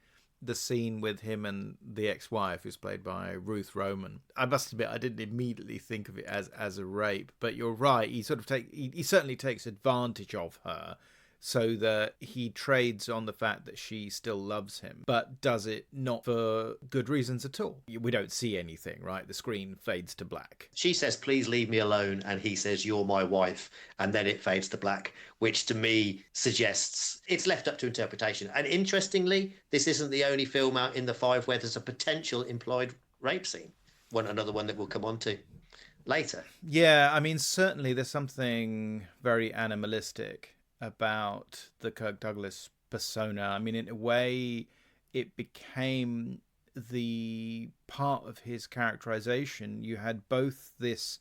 scene with him and the ex-wife, who's played by Ruth Roman, I must admit I didn't immediately think of it as a rape. But you're right, he certainly takes advantage of her, so that he trades on the fact that she still loves him, but does it not for good reasons at all. We don't see anything, right? The screen fades to black. She says, "Please leave me alone," and he says, "You're my wife," and then it fades to black, which to me suggests it's left up to interpretation. And interestingly, this isn't the only film out in the 5 where there's a potential implied rape scene. Another one that we'll come on to later. Yeah, I mean, certainly there's something very animalistic about the Kirk Douglas persona. I mean, in a way, it became the part of his characterization. You had both this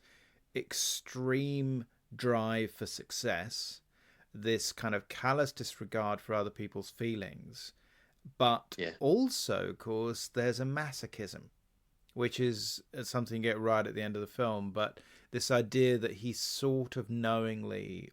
extreme drive for success, this kind of callous disregard for other people's feelings, but also, of course, there's a masochism which is something you get right at the end of the film. But this idea that he's sort of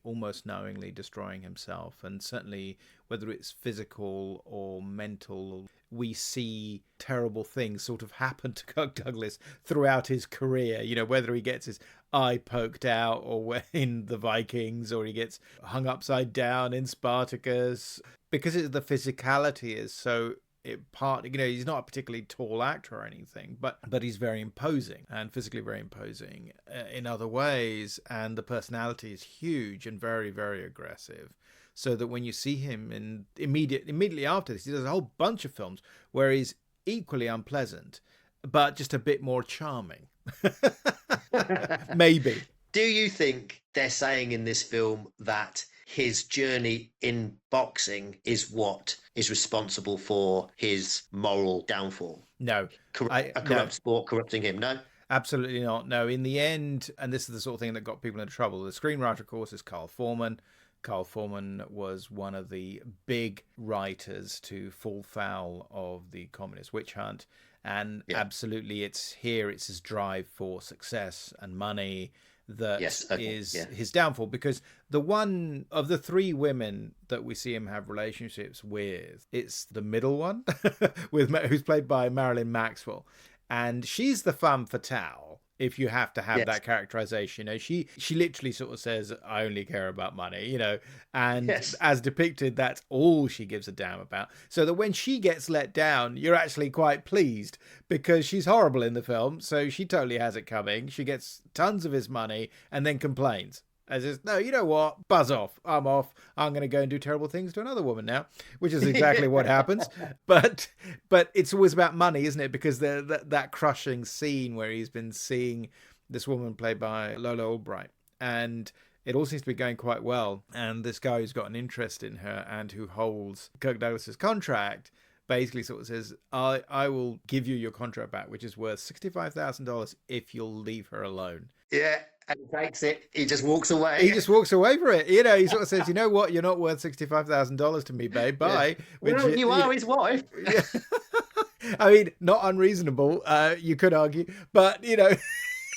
almost knowingly destroying himself, and certainly whether it's physical or mental, we see terrible things sort of happen to Kirk Douglas throughout his career. Whether he gets his eye poked out or in the Vikings, or he gets hung upside down in Spartacus, because the physicality is so he's not a particularly tall actor or anything, but he's very imposing, and physically very imposing in other ways, and the personality is huge and very, very aggressive. So that when you see him immediately after this, he does a whole bunch of films where he's equally unpleasant, but just a bit more charming. Maybe. Do you think they're saying in this film that his journey in boxing is what is responsible for his moral downfall? No. A corrupt sport corrupting him? No? Absolutely not. No, in the end, and this is the sort of thing that got people into trouble, the screenwriter, of course, is Carl Foreman. Carl Foreman was one of the big writers to fall foul of the communist witch hunt. And absolutely, it's his drive for success and money that is his downfall. Because the one of the three women that we see him have relationships with, it's the middle one, who's played by Marilyn Maxwell. And she's the femme fatale, if you have to have that characterization. She literally sort of says, I only care about money, and as depicted, that's all she gives a damn about. So that when she gets let down, you're actually quite pleased, because she's horrible in the film. So she totally has it coming. She gets tons of his money and then complains. As is, no, you know what? Buzz off. I'm off. I'm going to go and do terrible things to another woman now, which is exactly what happens. But it's always about money, isn't it? Because that crushing scene where he's been seeing this woman played by Lola Albright, and it all seems to be going quite well. And this guy who's got an interest in her and who holds Kirk Douglas's contract basically sort of says, I will give you your contract back, which is worth $65,000 if you'll leave her alone. Yeah. And he takes it. He just walks away. He just walks away for it. He sort of says, you know what? You're not worth $65,000 to me, babe. Bye. Yeah. Well, you are his wife. Yeah. I mean, not unreasonable, you could argue. But,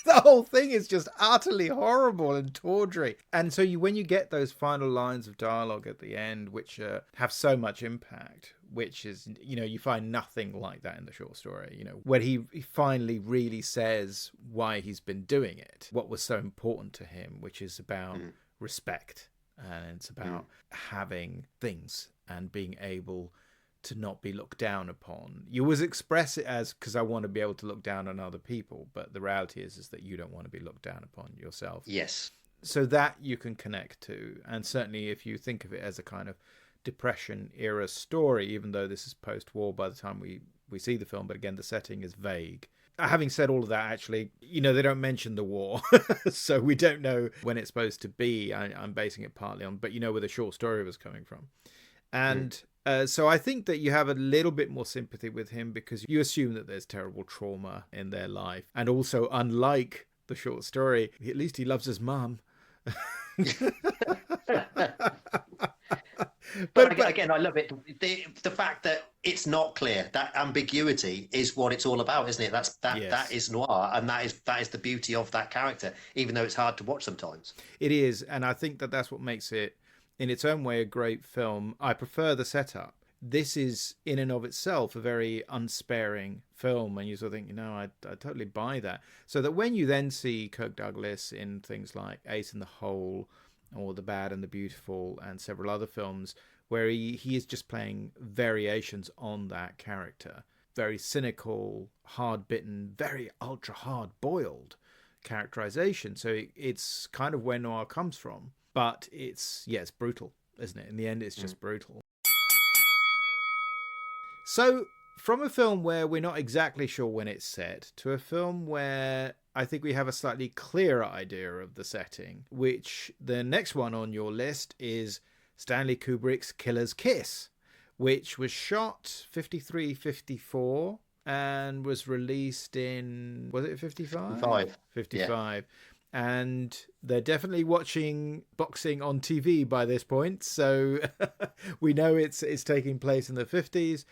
the whole thing is just utterly horrible and tawdry. And so when you get those final lines of dialogue at the end, which have so much impact, which is, you find nothing like that in the short story, when he finally really says why he's been doing it, what was so important to him, which is about respect, and it's about having things and being able to not be looked down upon. You always express it as, because I want to be able to look down on other people, but the reality is that you don't want to be looked down upon yourself. Yes. So that you can connect to, and certainly if you think of it as a kind of Depression era story, even though this is post-war by the time we see the film, but again the setting is vague. Having said all of that, actually, they don't mention the war, so we don't know when it's supposed to be. I'm basing it partly on, but where the short story was coming from. And so I think that you have a little bit more sympathy with him, because you assume that there's terrible trauma in their life, and also, unlike the short story, at least he loves his mum. But again, I love it. The fact that it's not clear, that ambiguity is what it's all about, isn't it? That is noir, and that is the beauty of that character, even though it's hard to watch sometimes. It is, and I think that that's what makes it, in its own way, a great film. I prefer the setup. This is, in and of itself, a very unsparing film, and you sort of think, I totally buy that. So that when you then see Kirk Douglas in things like Ace in the Hole, or The Bad and the Beautiful, and several other films where he is just playing variations on that character. Very cynical, hard-bitten, very ultra-hard-boiled characterization. So it's kind of where noir comes from. But it's brutal, isn't it? In the end, it's just brutal. So from a film where we're not exactly sure when it's set to a film where I think we have a slightly clearer idea of the setting, which the next one on your list is Stanley Kubrick's Killer's Kiss, which was shot 53-54 and was released in, was it 55? 55. Yeah. And they're definitely watching boxing on TV by this point, so we know it's taking place in the 50s.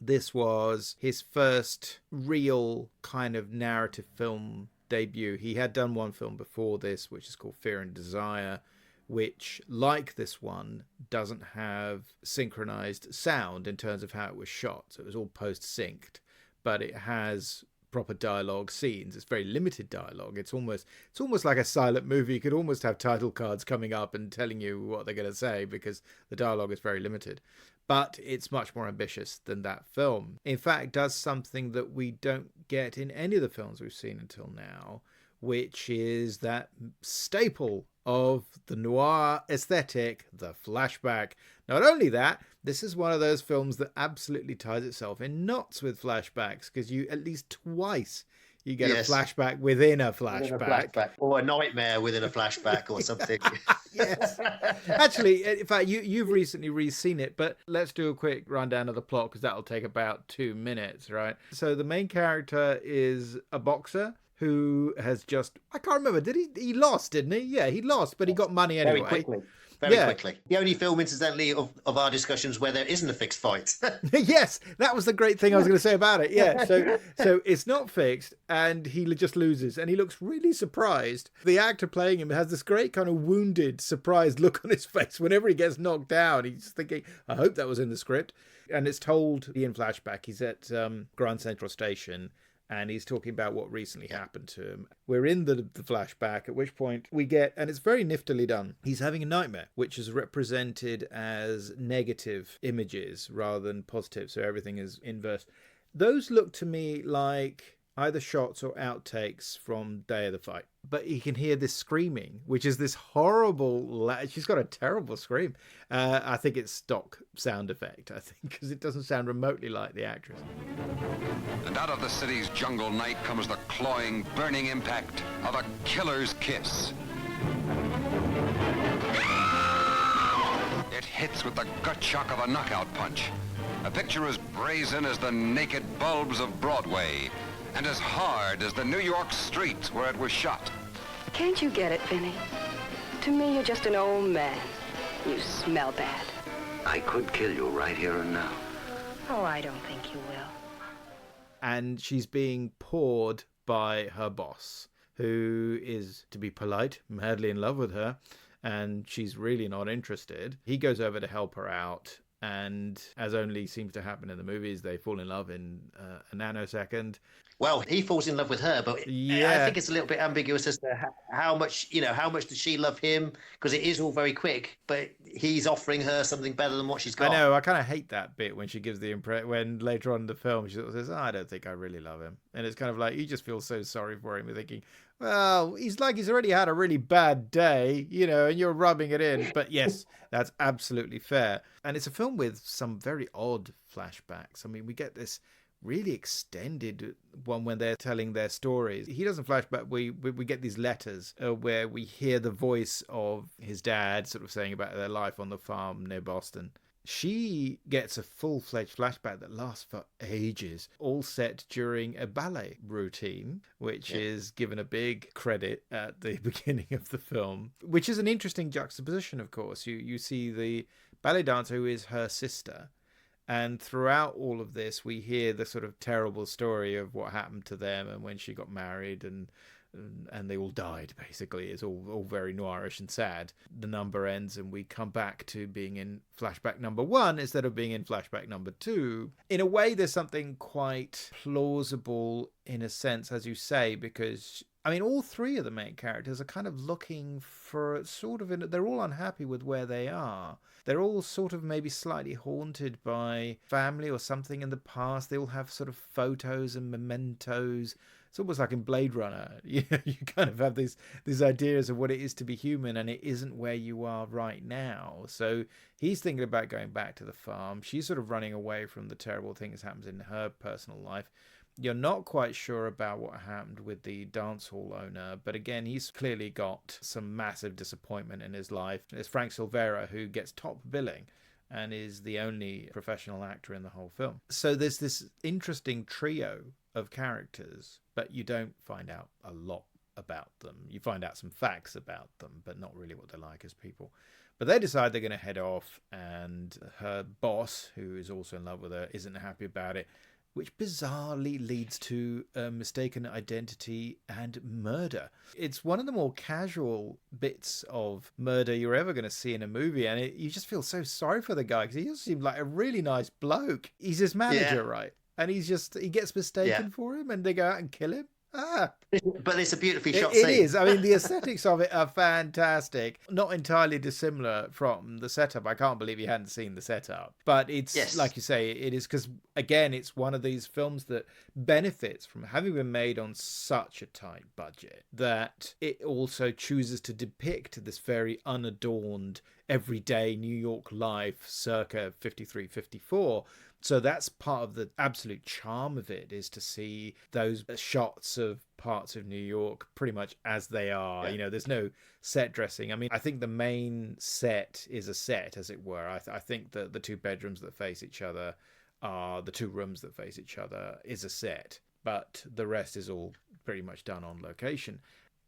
This was his first real kind of narrative film debut. He had done one film before this, which is called Fear and Desire, which, like this one, doesn't have synchronized sound in terms of how it was shot. So it was all post-synced, but it has proper dialogue scenes. It's very limited dialogue. It's almost like a silent movie. You could almost have title cards coming up and telling you what they're going to say, because the dialogue is very limited. But it's much more ambitious than that film. In fact, does something that we don't get in any of the films we've seen until now, which is that staple of the noir aesthetic, the flashback. Not only that, this is one of those films that absolutely ties itself in knots with flashbacks, because you at least twice you get a flashback within a flashback. Or a nightmare within a flashback or something. Yes. Actually, in fact, you've recently re-seen it, but let's do a quick rundown of the plot, because that'll take about 2 minutes, right? So the main character is a boxer who has just, I can't remember, did he lost, didn't he? Yeah, he lost, but he got money anyway. Very quickly. The only film, incidentally, of our discussions where there isn't a fixed fight. Yes, that was the great thing I was going to say about it. Yeah, so it's not fixed, and he just loses, and he looks really surprised. The actor playing him has this great kind of wounded, surprised look on his face whenever he gets knocked down. He's thinking, I hope that was in the script. And it's told in flashback. He's at Grand Central Station, and he's talking about what recently happened to him. We're in the flashback, at which point we get, and it's very niftily done, he's having a nightmare, which is represented as negative images rather than positive, so everything is inverse. Those look to me like either shots or outtakes from Day of the Fight. But you can hear this screaming, which is this horrible... She's got a terrible scream. I think it's stock sound effect, I think, because it doesn't sound remotely like the actress. And out of the city's jungle night comes the clawing, burning impact of a killer's kiss. It hits with the gut shock of a knockout punch. A picture as brazen as the naked bulbs of Broadway, and as hard as the New York streets where it was shot. Can't you get it, Vinny? To me, you're just an old man. You smell bad. I could kill you right here and now. Oh, I don't think you will. And she's being pawed by her boss, who is, to be polite, madly in love with her, and she's really not interested. He goes over to help her out, and as only seems to happen in the movies, they fall in love in a nanosecond. Well, he falls in love with her, but I think it's a little bit ambiguous as to how much does she love him? Because it is all very quick, but he's offering her something better than what she's got. I know, I kind of hate that bit when she gives the impression, when later on in the film she sort of says, I don't think I really love him. And it's kind of like, you just feel so sorry for him. You're thinking, well, he's already had a really bad day, and you're rubbing it in. But yes, that's absolutely fair. And it's a film with some very odd flashbacks. I mean, we get this really extended one when they're telling their stories. He doesn't flashback. We get these letters where we hear the voice of his dad sort of saying about their life on the farm near Boston. She gets a full-fledged flashback that lasts for ages, all set during a ballet routine, which is given a big credit at the beginning of the film, which is an interesting juxtaposition, of course. You see the ballet dancer who is her sister, and throughout all of this, we hear the sort of terrible story of what happened to them and when she got married and they all died, basically. It's all very noirish and sad. The number ends and we come back to being in flashback number 1 instead of being in flashback number 2. In a way, there's something quite plausible in a sense, as you say, because I mean, all 3 of the main characters are kind of looking for they're all unhappy with where they are. They're all sort of maybe slightly haunted by family or something in the past. They all have sort of photos and mementos. It's almost like in Blade Runner. You kind of have these ideas of what it is to be human, and it isn't where you are right now. So he's thinking about going back to the farm. She's sort of running away from the terrible things that happens in her personal life. You're not quite sure about what happened with the dance hall owner, but again, he's clearly got some massive disappointment in his life. It's Frank Silvera who gets top billing and is the only professional actor in the whole film. So there's this interesting trio of characters, but you don't find out a lot about them. You find out some facts about them, but not really what they're like as people. But they decide they're going to head off, and her boss, who is also in love with her, isn't happy about it, which bizarrely leads to a mistaken identity and murder. It's one of the more casual bits of murder you're ever going to see in a movie, and you just feel so sorry for the guy, because he just seemed like a really nice bloke. He's his manager, right? And he gets mistaken for him, and they go out and kill him. But it's a beautifully shot scene. It is. I mean, the aesthetics of it are fantastic. Not entirely dissimilar from the setup. I can't believe you hadn't seen the setup. But it's, like you say, it is, because, again, it's one of these films that benefits from having been made on such a tight budget that it also chooses to depict this very unadorned, everyday New York life circa 53, 54. So that's part of the absolute charm of it, is to see those shots of parts of New York pretty much as they are. You know, there's no set dressing. I mean, I think the main set is a set, as it were. I think that the two bedrooms that face each other are the two rooms that face each other is a set, but the rest is all pretty much done on location.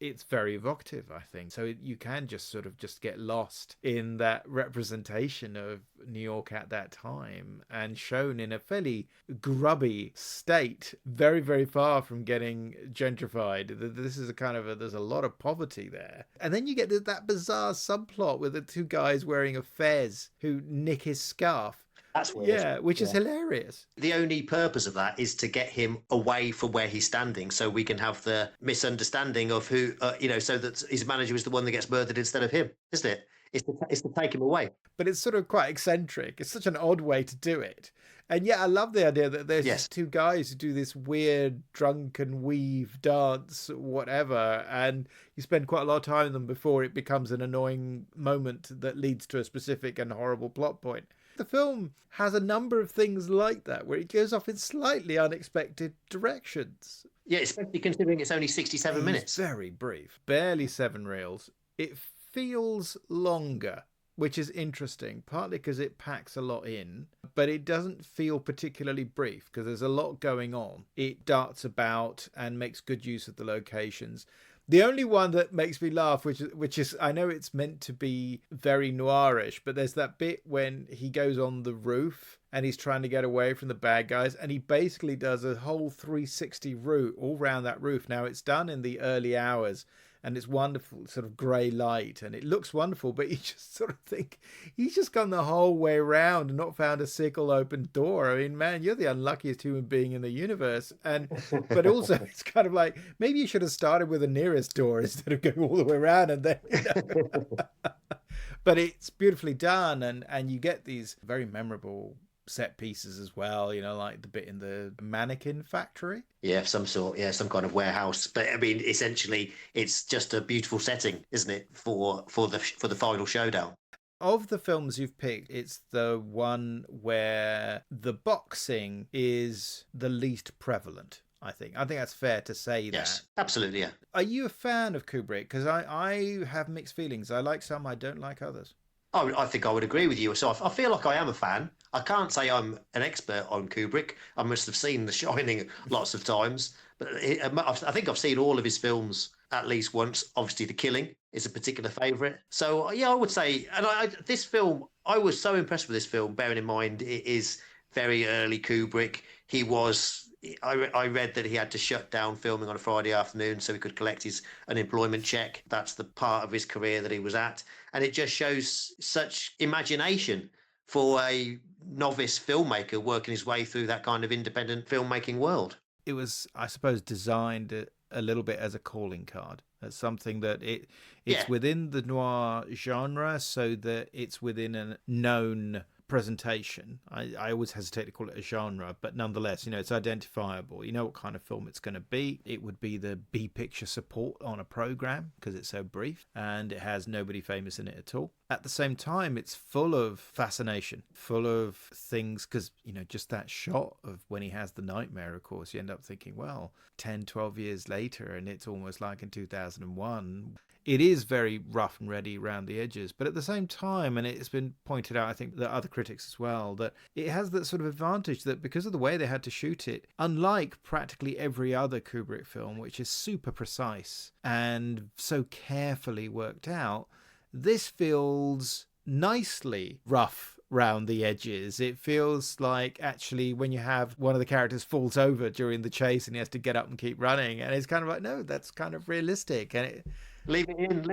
It's very evocative, I think. So you can just sort of just get lost in that representation of New York at that time, and shown in a fairly grubby state, very, very far from getting gentrified. This is a kind of there's a lot of poverty there. And then you get that bizarre subplot with the two guys wearing a fez who nick his scarf. That's weird. Yeah, which is hilarious. The only purpose of that is to get him away from where he's standing, so we can have the misunderstanding of who, so that his manager is the one that gets murdered instead of him, isn't it? It's to take him away. But it's sort of quite eccentric. It's such an odd way to do it. And yet I love the idea that there's just two guys who do this weird drunken weave dance, whatever, and you spend quite a lot of time with them before it becomes an annoying moment that leads to a specific and horrible plot point. The film has a number of things like that, where it goes off in slightly unexpected directions. Yeah, especially considering it's only 67 minutes. It's very brief. Barely 7 reels. It feels longer, which is interesting, partly because it packs a lot in, but it doesn't feel particularly brief because there's a lot going on. It darts about and makes good use of the locations. The only one that makes me laugh, which is, I know it's meant to be very noirish, but there's that bit when he goes on the roof and he's trying to get away from the bad guys, and he basically does a whole 360 route all around that roof. Now, it's done in the early hours, and it's wonderful, sort of grey light, and it looks wonderful, but you just sort of think, he's just gone the whole way around and not found a single open door. I mean, man, you're the unluckiest human being in the universe. But also, it's kind of like, maybe you should have started with the nearest door instead of going all the way around and then, But it's beautifully done, and you get these very memorable set pieces as well, like the bit in the mannequin factory. Yeah, some kind of warehouse. But I mean, essentially, it's just a beautiful setting, isn't it, for the final showdown? Of the films you've picked, it's the one where the boxing is the least prevalent. I think that's fair to say. Yes, that. Absolutely, yeah. Are you a fan of Kubrick? Because I have mixed feelings. I like some, I don't like others. I think I would agree with you. So I feel like I am a fan. I can't say I'm an expert on Kubrick. I must have seen The Shining lots of times. But I think I've seen all of his films at least once. Obviously, The Killing is a particular favourite. So, yeah, I would say... And this film, I was so impressed with this film, bearing in mind it is very early Kubrick. I read that he had to shut down filming on a Friday afternoon so he could collect his unemployment check. That's the part of his career that he was at. And it just shows such imagination for a novice filmmaker working his way through that kind of independent filmmaking world. It was, I suppose, designed a little bit as a calling card, as something that it's within the noir genre, so that it's within a known presentation. I always hesitate to call it a genre, but nonetheless, it's identifiable. You know what kind of film it's going to be. It would be the B picture support on a program because it's so brief and it has nobody famous in it at all. At the same time, it's full of fascination, full of things, because, just that shot of when he has the nightmare, of course, you end up thinking, well, 10, 12 years later, and it's almost like in 2001. It is very rough and ready around the edges, but at the same time, and it's been pointed out, I think, that other critics as well, that it has that sort of advantage that because of the way they had to shoot it, unlike practically every other Kubrick film, which is super precise and so carefully worked out, this feels nicely rough round the edges. It feels like actually when you have one of the characters falls over during the chase and he has to get up and keep running, and it's kind of like, no, that's kind of realistic, and leave it in,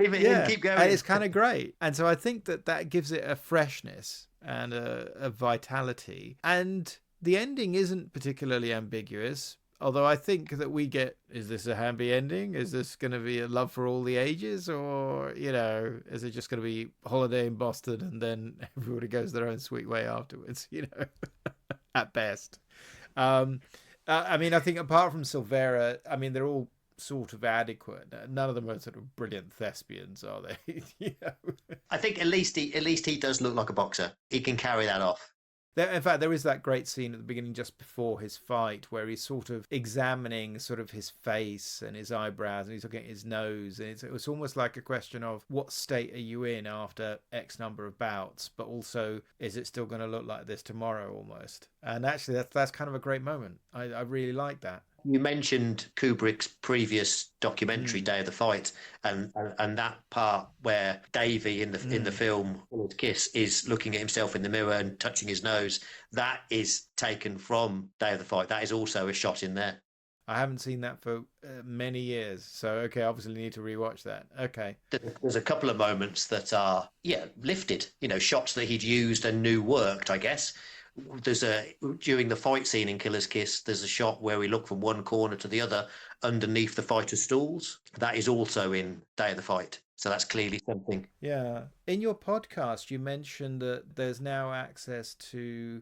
keep going. And it's kind of great. And so I think that gives it a freshness and a vitality. And the ending isn't particularly ambiguous, although I think that we get, is this a happy ending? Is this going to be a love for all the ages? Or, is it just going to be holiday in Boston and then everybody goes their own sweet way afterwards, at best. I think apart from Silvera, they're all sort of adequate. None of them are sort of brilliant thespians, are they? I think at least he does look like a boxer. He can carry that off. In fact, there is that great scene at the beginning just before his fight where he's sort of examining sort of his face and his eyebrows, and he's looking at his nose, and it's almost like a question of what state are you in after X number of bouts, but also is it still going to look like this tomorrow almost? And actually that's kind of a great moment. I really like that. You mentioned Kubrick's previous documentary, Day of the Fight, and that part where Davey in the film Kiss is looking at himself in the mirror and touching his nose. That is taken from Day of the Fight. That is also a shot in there. I haven't seen that for many years, so okay, obviously need to rewatch that. Okay. There's a couple of moments that are lifted, shots that he'd used and knew worked, I guess. During the fight scene in Killer's Kiss, there's a shot where we look from one corner to the other underneath the fighter's stools. That is also in Day of the Fight. So that's clearly something. Yeah. In your podcast, you mentioned that there's now access to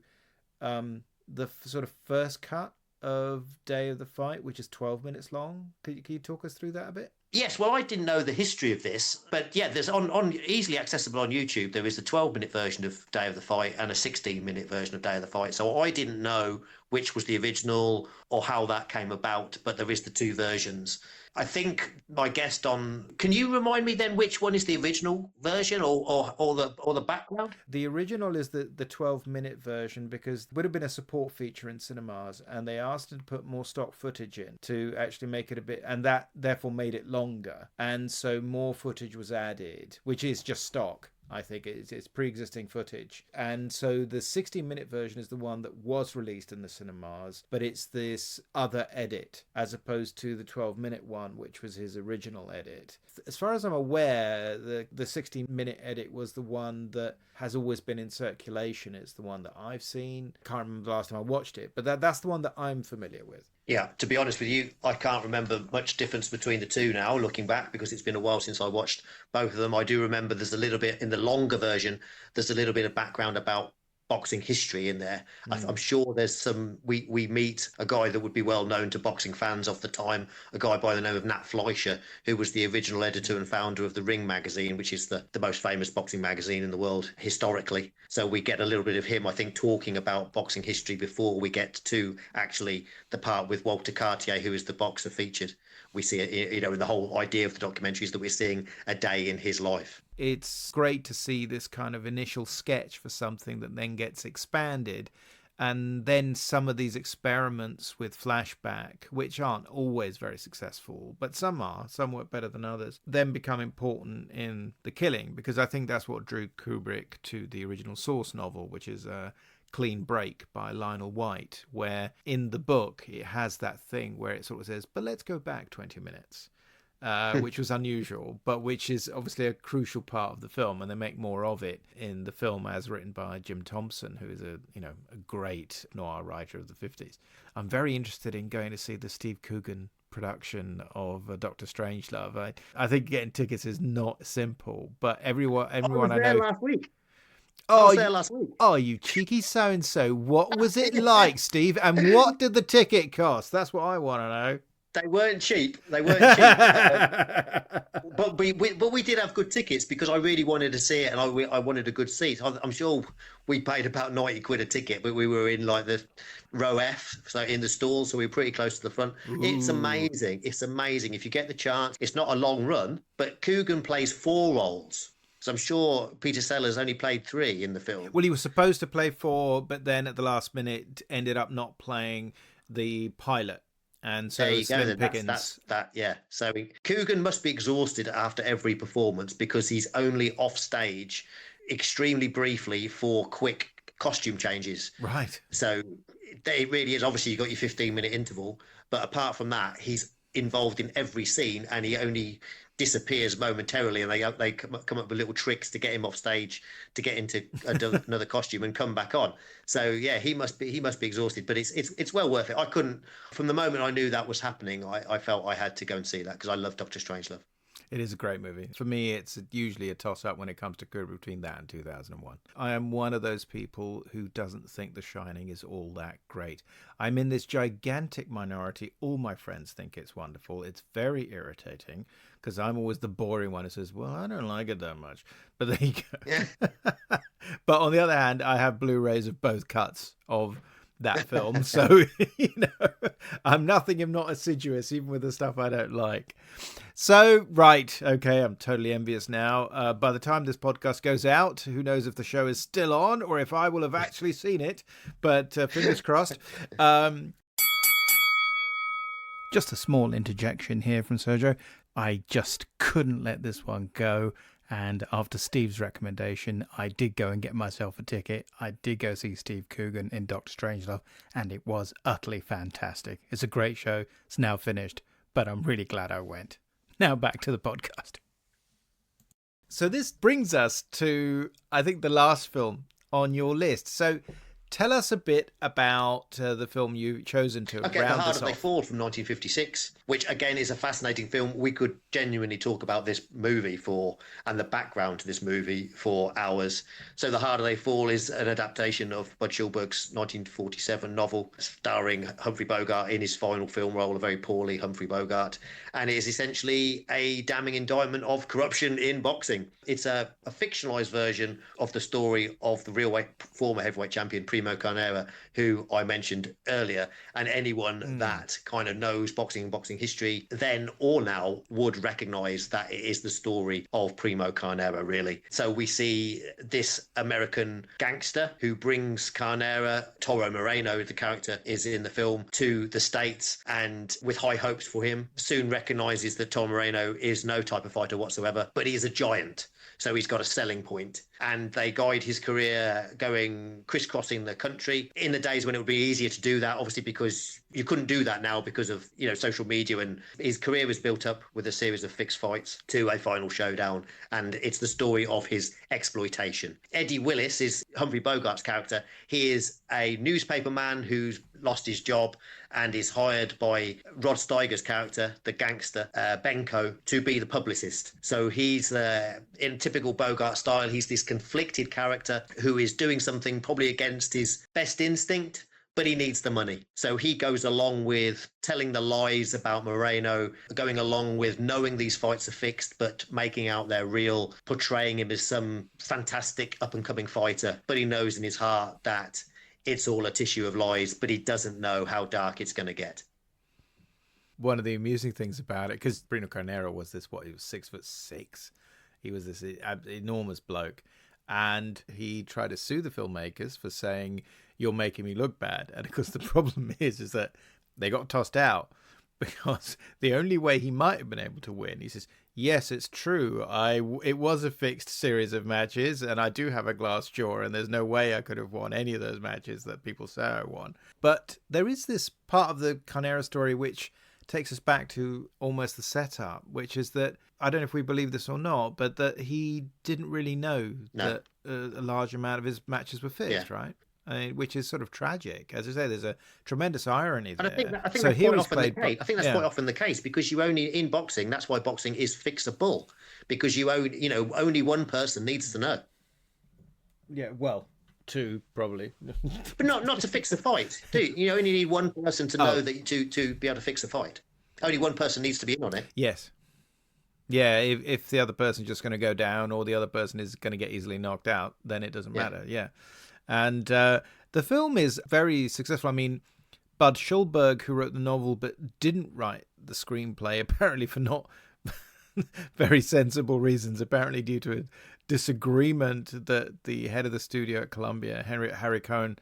the sort of first cut of Day of the Fight, which is 12 minutes long. Can you talk us through that a bit? Yes, well, I didn't know the history of this, but there's on easily accessible on YouTube. There is a 12-minute version of Day of the Fight and a 16-minute version of Day of the Fight. So I didn't know which was the original or how that came about, but there is the two versions. I think my guest can you remind me then which one is the original version or the background? The original is the 12-minute version because it would have been a support feature in cinemas, and they asked to put more stock footage in to actually make it a bit, and that therefore made it longer. And so more footage was added, which is just stock. I think it's pre-existing footage. And so the 16-minute version is the one that was released in the cinemas, but it's this other edit as opposed to the 12-minute one, which was his original edit. As far as I'm aware, the 16-minute edit was the one that has always been in circulation. It's the one that I've seen. Can't remember the last time I watched it, but that's the one that I'm familiar with. Yeah, to be honest with you, I can't remember much difference between the two now, looking back, because it's been a while since I watched both of them. I do remember there's a little bit, in the longer version, there's a little bit of background about boxing history in there. I'm sure there's some, we meet a guy that would be well known to boxing fans of the time, a guy by the name of Nat Fleischer, who was the original editor and founder of the Ring magazine, which is the most famous boxing magazine in the world historically. So we get a little bit of him, I think, talking about boxing history before we get to actually the part with Walter Cartier, who is the boxer featured. We see it, in the whole idea of the documentaries that we're seeing a day in his life. It's great to see this kind of initial sketch for something that then gets expanded. And then some of these experiments with flashback, which aren't always very successful, but some work better than others, then become important in The Killing, because I think that's what drew Kubrick to the original source novel, which is Clean Break by Lionel White, where in the book it has that thing where it sort of says, but let's go back 20 minutes, which was unusual, but which is obviously a crucial part of the film, and they make more of it in the film as written by Jim Thompson, who is a great noir writer of the 50s. I'm very interested in going to see the Steve Coogan production of Dr. Strangelove. I think getting tickets is not simple, but everyone I know last week. I was there last week. Oh, you cheeky so-and-so. What was it like, Steve? And what did the ticket cost? That's what I want to know. They weren't cheap. But we did have good tickets because I really wanted to see it, and I wanted a good seat. I'm sure we paid about 90 quid a ticket, but we were in like the row F, so in the stall, so we were pretty close to the front. Ooh. It's amazing. It's amazing. If you get the chance, it's not a long run, but Coogan plays 4 roles. So I'm sure Peter Sellers only played 3 in the film. Well, he was supposed to play 4, but then at the last minute ended up not playing the pilot. And so Slim Pickens. So Coogan must be exhausted after every performance because he's only off stage extremely briefly for quick costume changes. Right. So it really is, obviously you've got your 15-minute interval, but apart from that, he's involved in every scene, and he only disappears momentarily, and they come up with little tricks to get him off stage, to get into another costume and come back on. So yeah, he must be exhausted, but it's well worth it. I couldn't, from the moment I knew that was happening, I felt I had to go and see that because I love Dr. Strangelove. It is a great movie. For me, it's usually a toss-up when it comes to Kubrick between that and 2001. I am one of those people who doesn't think The Shining is all that great. I'm in this gigantic minority. All my friends think it's wonderful. It's very irritating because I'm always the boring one who says, well, I don't like it that much. But there you go. Yeah. But on the other hand, I have Blu-rays of both cuts of that film. So, I'm nothing if not assiduous, even with the stuff I don't like. So, right, okay, I'm totally envious now. By the time this podcast goes out, who knows if the show is still on or if I will have actually seen it, but fingers crossed. Just a small interjection here from Sergio. I just couldn't let this one go. And after Steve's recommendation, I did go and get myself a ticket. I did go see Steve Coogan in Dr. Strangelove, and it was utterly fantastic. It's a great show. It's now finished, but I'm really glad I went. Now back to the podcast. So this brings us to, I think, the last film on your list. So tell us a bit about the film you've chosen to round The Harder this They off. Fall from 1956, which again is a fascinating film. We could genuinely talk about this movie and the background to this movie for hours. So The Harder They Fall is an adaptation of Bud Schulberg's 1947 novel, starring Humphrey Bogart in his final film role, a very poorly Humphrey Bogart. And it is essentially a damning indictment of corruption in boxing. It's a fictionalized version of the story of the former heavyweight champion, Primo Carnera, who I mentioned earlier. And anyone that kind of knows boxing and boxing history then or now would recognize that it is the story of Primo Carnera, really. So we see this American gangster who brings Carnera, Toro Moreno, the character is in the film, to the States, and with high hopes for him, soon recognizes that Toro Moreno is no type of fighter whatsoever, but he is a giant. So he's got a selling point. And they guide his career going crisscrossing the country in the days when it would be easier to do that, obviously, because you couldn't do that now because of, social media. And his career was built up with a series of fixed fights to a final showdown. And it's the story of his exploitation. Eddie Willis is Humphrey Bogart's character. He is a newspaper man who's lost his job and is hired by Rod Steiger's character, the gangster, Benko, to be the publicist. So he's, in typical Bogart style, he's this conflicted character who is doing something probably against his best instinct, but he needs the money. So he goes along with telling the lies about Moreno, going along with knowing these fights are fixed, but making out they're real, portraying him as some fantastic up-and-coming fighter. But he knows in his heart that it's all a tissue of lies, but he doesn't know how dark it's going to get. One of the amusing things about it, because Primo Carnera was this, he was 6'6". He was this enormous bloke. And he tried to sue the filmmakers for saying, you're making me look bad. And of course, the problem is that they got tossed out because the only way he might have been able to win, he says, yes, it's true. It was a fixed series of matches and I do have a glass jaw and there's no way I could have won any of those matches that people say I won. But there is this part of the Carnera story which takes us back to almost the setup, which is that, I don't know if we believe this or not, but that he didn't really know that a large amount of his matches were fixed, right? I mean, which is sort of tragic. As I say, there's a tremendous irony there. And I think that's quite often the case. I think that's quite often the case because you only, in boxing, that's why boxing is fixable, because only one person needs to know. Yeah, well, two probably. But not to fix the fight, do you? You only need one person to know that to be able to fix the fight. Only one person needs to be in on it. Yes. Yeah, if the other person's just going to go down or the other person is going to get easily knocked out, then it doesn't matter. Yeah. And the film is very successful. I mean, Bud Schulberg, who wrote the novel but didn't write the screenplay, apparently for not very sensible reasons, apparently due to a disagreement that the head of the studio at Columbia, Harry Cohn,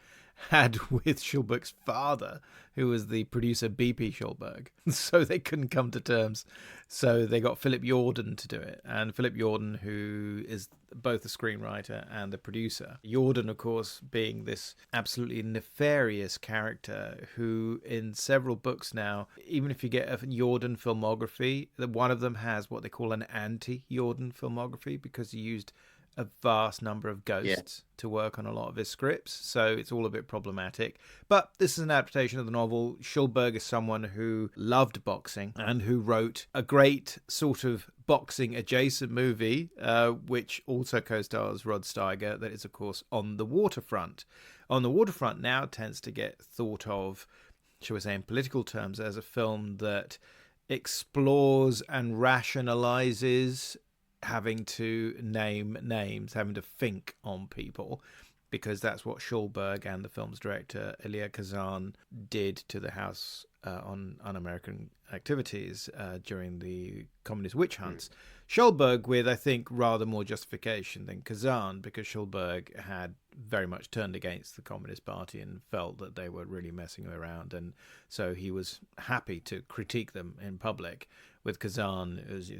had with Schulberg's father, who was the producer B.P. Schulberg. So they couldn't come to terms. So they got Philip Jordan to do it. And Philip Jordan, who is both the screenwriter and the producer. Jordan, of course, being this absolutely nefarious character who in several books now, even if you get a Jordan filmography, one of them has what they call an anti-Jordan filmography because he used a vast number of ghosts to work on a lot of his scripts, so it's all a bit problematic. But this is an adaptation of the novel. Schulberg is someone who loved boxing and who wrote a great sort of boxing adjacent movie, which also co-stars Rod Steiger, that is, of course, On the Waterfront. On the Waterfront now tends to get thought of, shall we say, in political terms, as a film that explores and rationalizes having to name names, having to think on people, because that's what Schulberg and the film's director Elia Kazan did to the House on Un-American Activities during the communist witch hunts. Schulberg with, I think, rather more justification than Kazan, because Schulberg had very much turned against the Communist Party and felt that they were really messing around, and so he was happy to critique them in public. With Kazan, it was,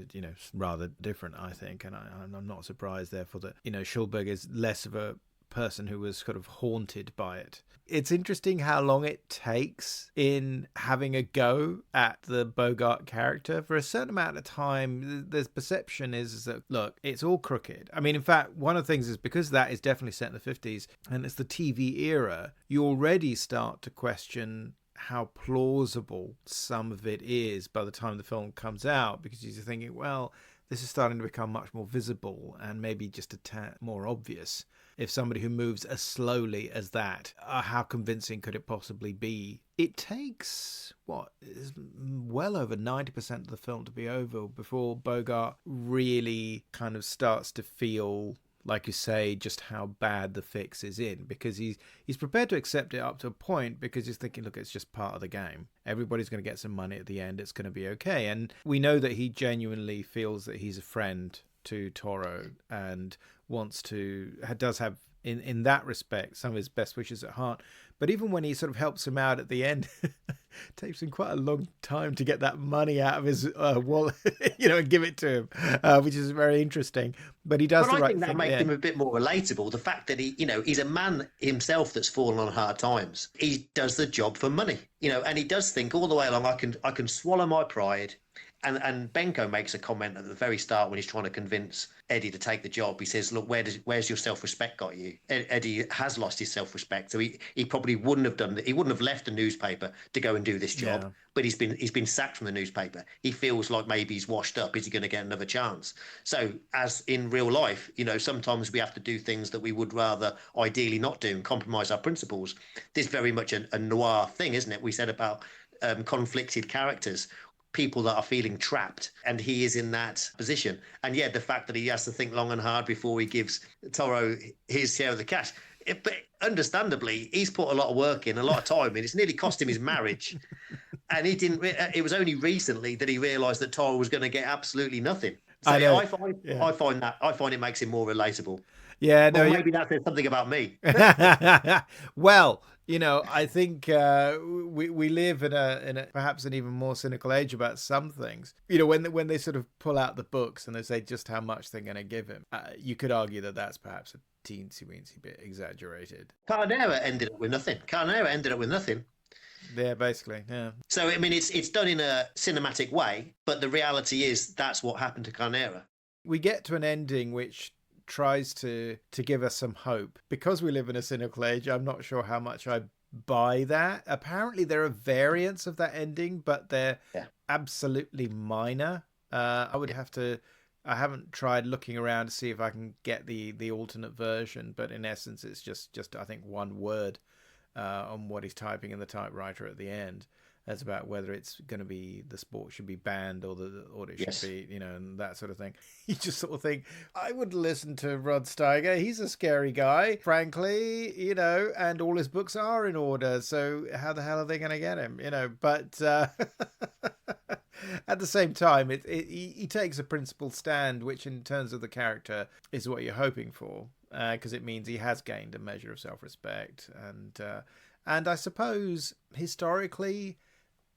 rather different, I think, and I'm not surprised, therefore, that, Schulberg is less of a person who was sort of haunted by it. It's interesting how long it takes in having a go at the Bogart character. For a certain amount of time, the perception is that, look, it's all crooked. I mean, in fact, one of the things is because that is definitely set in the 50s and it's the TV era, you already start to question how plausible some of it is by the time the film comes out, because you're thinking, well, this is starting to become much more visible and maybe just a tad more obvious. If somebody who moves as slowly as that, how convincing could it possibly be? It takes, well over 90% of the film to be over before Bogart really kind of starts to feel, like you say, just how bad the fix is in, because he's prepared to accept it up to a point, because he's thinking, look, it's just part of the game. Everybody's going to get some money at the end. It's going to be okay. And we know that he genuinely feels that he's a friend to Toro and does have, in that respect, some of his best wishes at heart. But even when he sort of helps him out at the end, it takes him quite a long time to get that money out of his wallet, and give it to him, which is very interesting. But he does the right thing. I think that makes him a bit more relatable. The fact that he's a man himself that's fallen on hard times. He does the job for money, and he does think all the way along, I can swallow my pride. And Benko makes a comment at the very start when he's trying to convince Eddie to take the job. He says, look, where's your self-respect got you? Eddie has lost his self-respect. So he probably wouldn't have done that. He wouldn't have left the newspaper to go and do this job. But he's been sacked from the newspaper. He feels like maybe he's washed up. Is he going to get another chance? So as in real life, sometimes we have to do things that we would rather ideally not do and compromise our principles. This is very much a noir thing, isn't it? We said about conflicted characters, people that are feeling trapped, and he is in that position. And the fact that he has to think long and hard before he gives Toro his share of the cash. But understandably, he's put a lot of work in, a lot of time in. It's nearly cost him his marriage. And he didn't. It was only recently that he realised that Toro was going to get absolutely nothing. So I find it makes him more relatable. Yeah, no, maybe that says something about me. Well, I think we live in a perhaps an even more cynical age about some things. When they sort of pull out the books and they say just how much they're going to give him, you could argue that that's perhaps a teensy-weensy bit exaggerated. Carnera ended up with nothing. Yeah, basically, yeah. So, I mean, it's done in a cinematic way, but the reality is that's what happened to Carnera. We get to an ending which tries to give us some hope. Because we live in a cynical age, I'm not sure how much I buy that. Apparently there are variants of that ending, but they're absolutely minor. I haven't tried looking around to see if I can get the alternate version, but in essence it's just I think one word on what he's typing in the typewriter at the end. That's about whether it's going to be the sport should be banned or it should be, and that sort of thing. You just sort of think, I would listen to Rod Steiger. He's a scary guy, frankly, and all his books are in order. So how the hell are they going to get him? But at the same time, he takes a principled stand, which in terms of the character is what you're hoping for. because it means he has gained a measure of self-respect. And I suppose historically,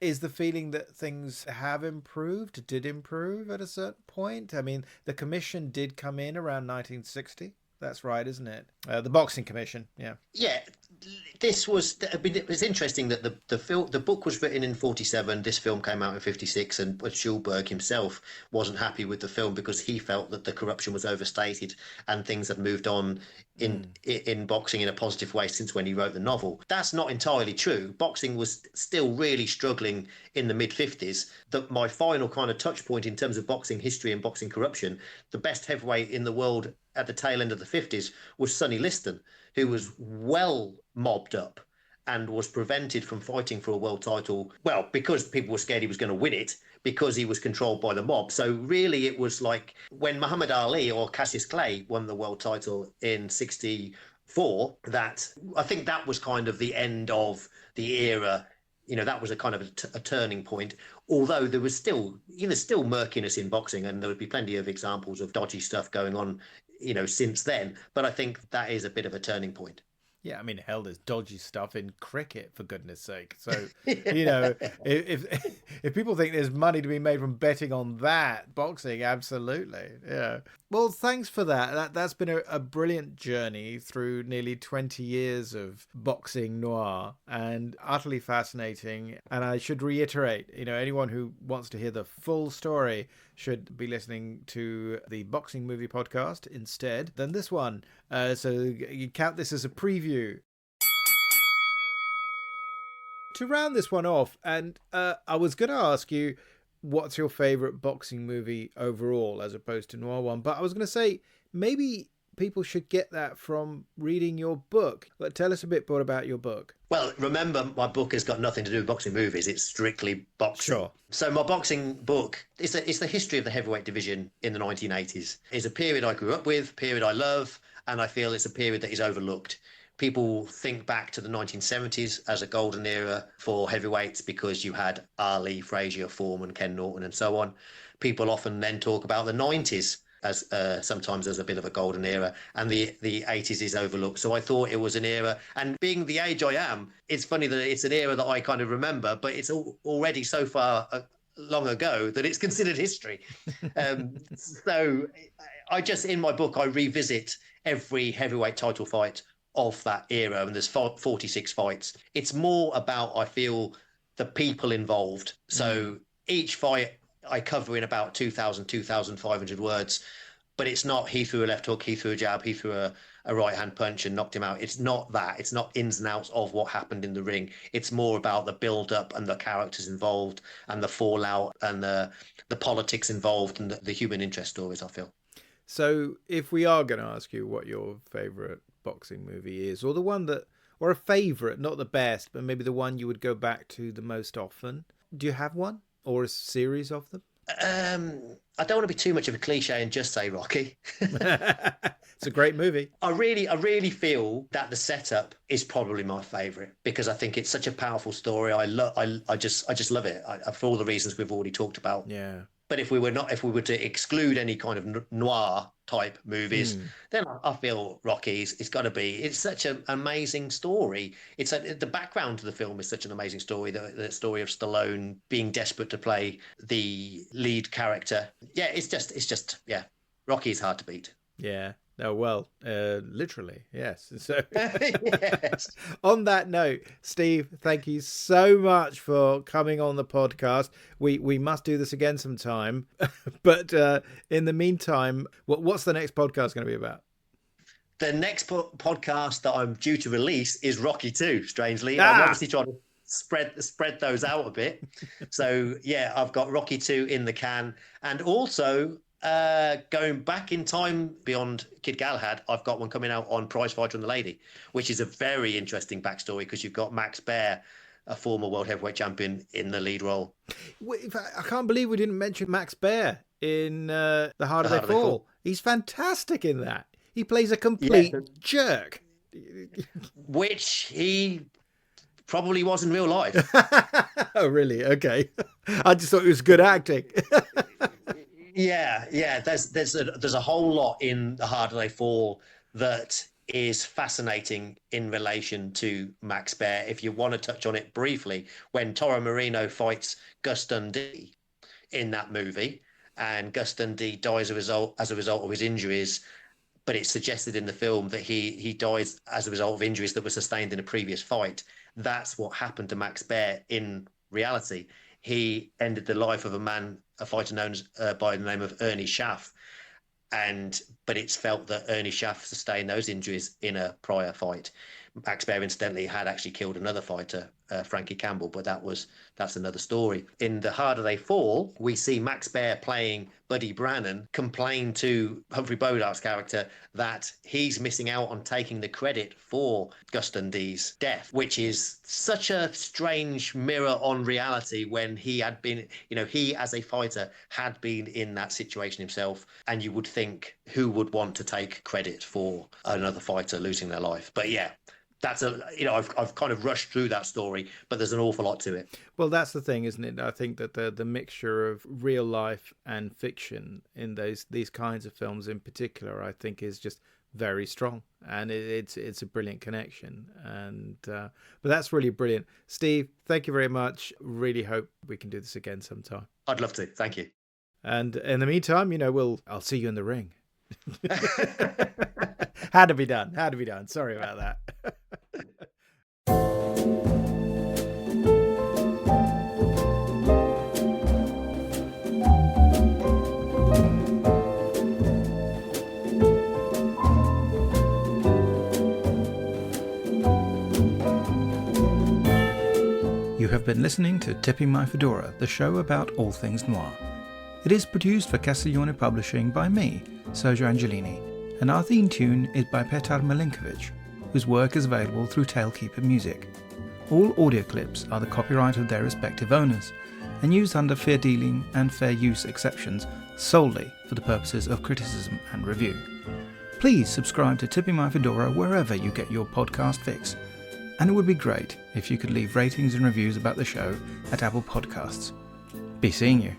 is the feeling that things have improved, did improve at a certain point? I mean, the commission did come in around 1960. That's right, isn't it? The Boxing Commission, yeah. Yeah, this was. I mean, it was interesting that the book was written in 47. This film came out in 56, and Schulberg himself wasn't happy with the film because he felt that the corruption was overstated and things had moved on in boxing in a positive way since when he wrote the novel. That's not entirely true. Boxing was still really struggling in the mid-50s. My final kind of touch point in terms of boxing history and boxing corruption, the best heavyweight in the world at the tail end of the 50s was Sonny Liston, who was well mobbed up and was prevented from fighting for a world title, well, because people were scared he was going to win it, because he was controlled by the mob. So really it was like when Muhammad Ali or Cassius Clay won the world title in 64, that I think that was kind of the end of the era. You know, that was a kind of a turning point, although there was still murkiness in boxing, and there would be plenty of examples of dodgy stuff going on, since then. But I think that is a bit of a turning point. Yeah, I mean, hell, there's dodgy stuff in cricket, for goodness sake. So, if people think there's money to be made from betting on that, boxing, absolutely. Yeah. Well, thanks for that. That's been a brilliant journey through nearly 20 years of boxing noir, and utterly fascinating. And I should reiterate, anyone who wants to hear the full story should be listening to the Boxing Movie Podcast instead than this one. So you count this as a preview. To round this one off, and I was going to ask you, what's your favourite boxing movie overall as opposed to noir one? But I was going to say, maybe people should get that from reading your book. But tell us a bit more about your book. Well, remember, my book has got nothing to do with boxing movies. It's strictly boxing. Sure. So my boxing book, it's the history of the heavyweight division in the 1980s. It's a period I grew up with, period I love, and I feel it's a period that is overlooked. People think back to the 1970s as a golden era for heavyweights because you had Ali, Frazier, Foreman, Ken Norton, and so on. People often then talk about the 90s as sometimes as a bit of a golden era, and the 80s is overlooked. So I thought it was an era, and being the age I am, it's funny that it's an era that I kind of remember, but it's already so far long ago that it's considered history. So in my book, I revisit every heavyweight title fight of that era, and there's 46 fights. It's more about, I feel, the people involved. So each fight I cover in about 2,500 words, but it's not he threw a left hook, he threw a jab, he threw a right hand punch and knocked him out. It's not that. It's not ins and outs of what happened in the ring. It's more about the build up and the characters involved and the fallout and the politics involved and the human interest stories, I feel. So if we are going to ask you what your favourite boxing movie is, or the one that, or a favourite, not the best, but maybe the one you would go back to the most often, do you have one? Or a series of them? I don't want to be too much of a cliche and just say Rocky. It's a great movie. I really feel that the setup is probably my favourite because I think it's such a powerful story. I just love it for all the reasons we've already talked about. Yeah. But if we were to exclude any kind of noir type movies, then I feel Rocky's. It's such an amazing story. The background to the film is such an amazing story. The story of Stallone being desperate to play the lead character. Yeah, it's just Rocky's hard to beat. Yeah. Oh, well, literally, yes. So, yes. On that note, Steve, thank you so much for coming on the podcast. We must do this again sometime. But in the meantime, what's the next podcast going to be about? The next podcast that I'm due to release is Rocky 2, strangely. I'm obviously trying to spread those out a bit. So, yeah, I've got Rocky 2 in the can. And also, going back in time beyond Kid Galahad, I've got one coming out on Prize Fighter and the Lady, which is a very interesting backstory because you've got Max Baer, a former world heavyweight champion, in the lead role. I can't believe we didn't mention Max Baer in The Harder They Fall. He's fantastic in that. He plays a complete jerk. Which he probably was in real life. Oh, really? Okay. I just thought it was good acting. Yeah. There's a whole lot in The Harder They Fall that is fascinating in relation to Max Baer. If you want to touch on it briefly, when Toro Marino fights Gus Dundee in that movie, and Gus Dundee dies as a result of his injuries, but it's suggested in the film that he dies as a result of injuries that were sustained in a previous fight. That's what happened to Max Baer in reality. He ended the life of a fighter known by the name of Ernie Schaff. But it's felt that Ernie Schaff sustained those injuries in a prior fight. Max Baer, incidentally, had actually killed another fighter, Frankie Campbell, but that's another story. In The Harder They Fall, we see Max Baer playing Buddy Brannan complain to Humphrey Bodart's character that he's missing out on taking the credit for Gus Dundee's death, which is such a strange mirror on reality when he had been, he as a fighter had been in that situation himself, and you would think who would want to take credit for another fighter losing their life. But yeah, that's I've kind of rushed through that story, but there's an awful lot to it. Well, that's the thing, isn't it? I think that the mixture of real life and fiction in these kinds of films in particular, I think, is just very strong, and it's a brilliant connection. And but that's really brilliant. Steve, thank you very much. Really hope we can do this again sometime. I'd love to. Thank you. And in the meantime, I'll see you in the ring. Had to be done. Sorry about that. You have been listening to Tipping My Fedora, the show about all things noir. It is produced for Castiglione Publishing by me, Sergio Angelini, and our theme tune is by Petar Milinkovic, whose work is available through Tailkeeper Music. All audio clips are the copyright of their respective owners, and used under fair dealing and fair use exceptions solely for the purposes of criticism and review. Please subscribe to Tipping My Fedora wherever you get your podcast fix, and it would be great if you could leave ratings and reviews about the show at Apple Podcasts. Be seeing you.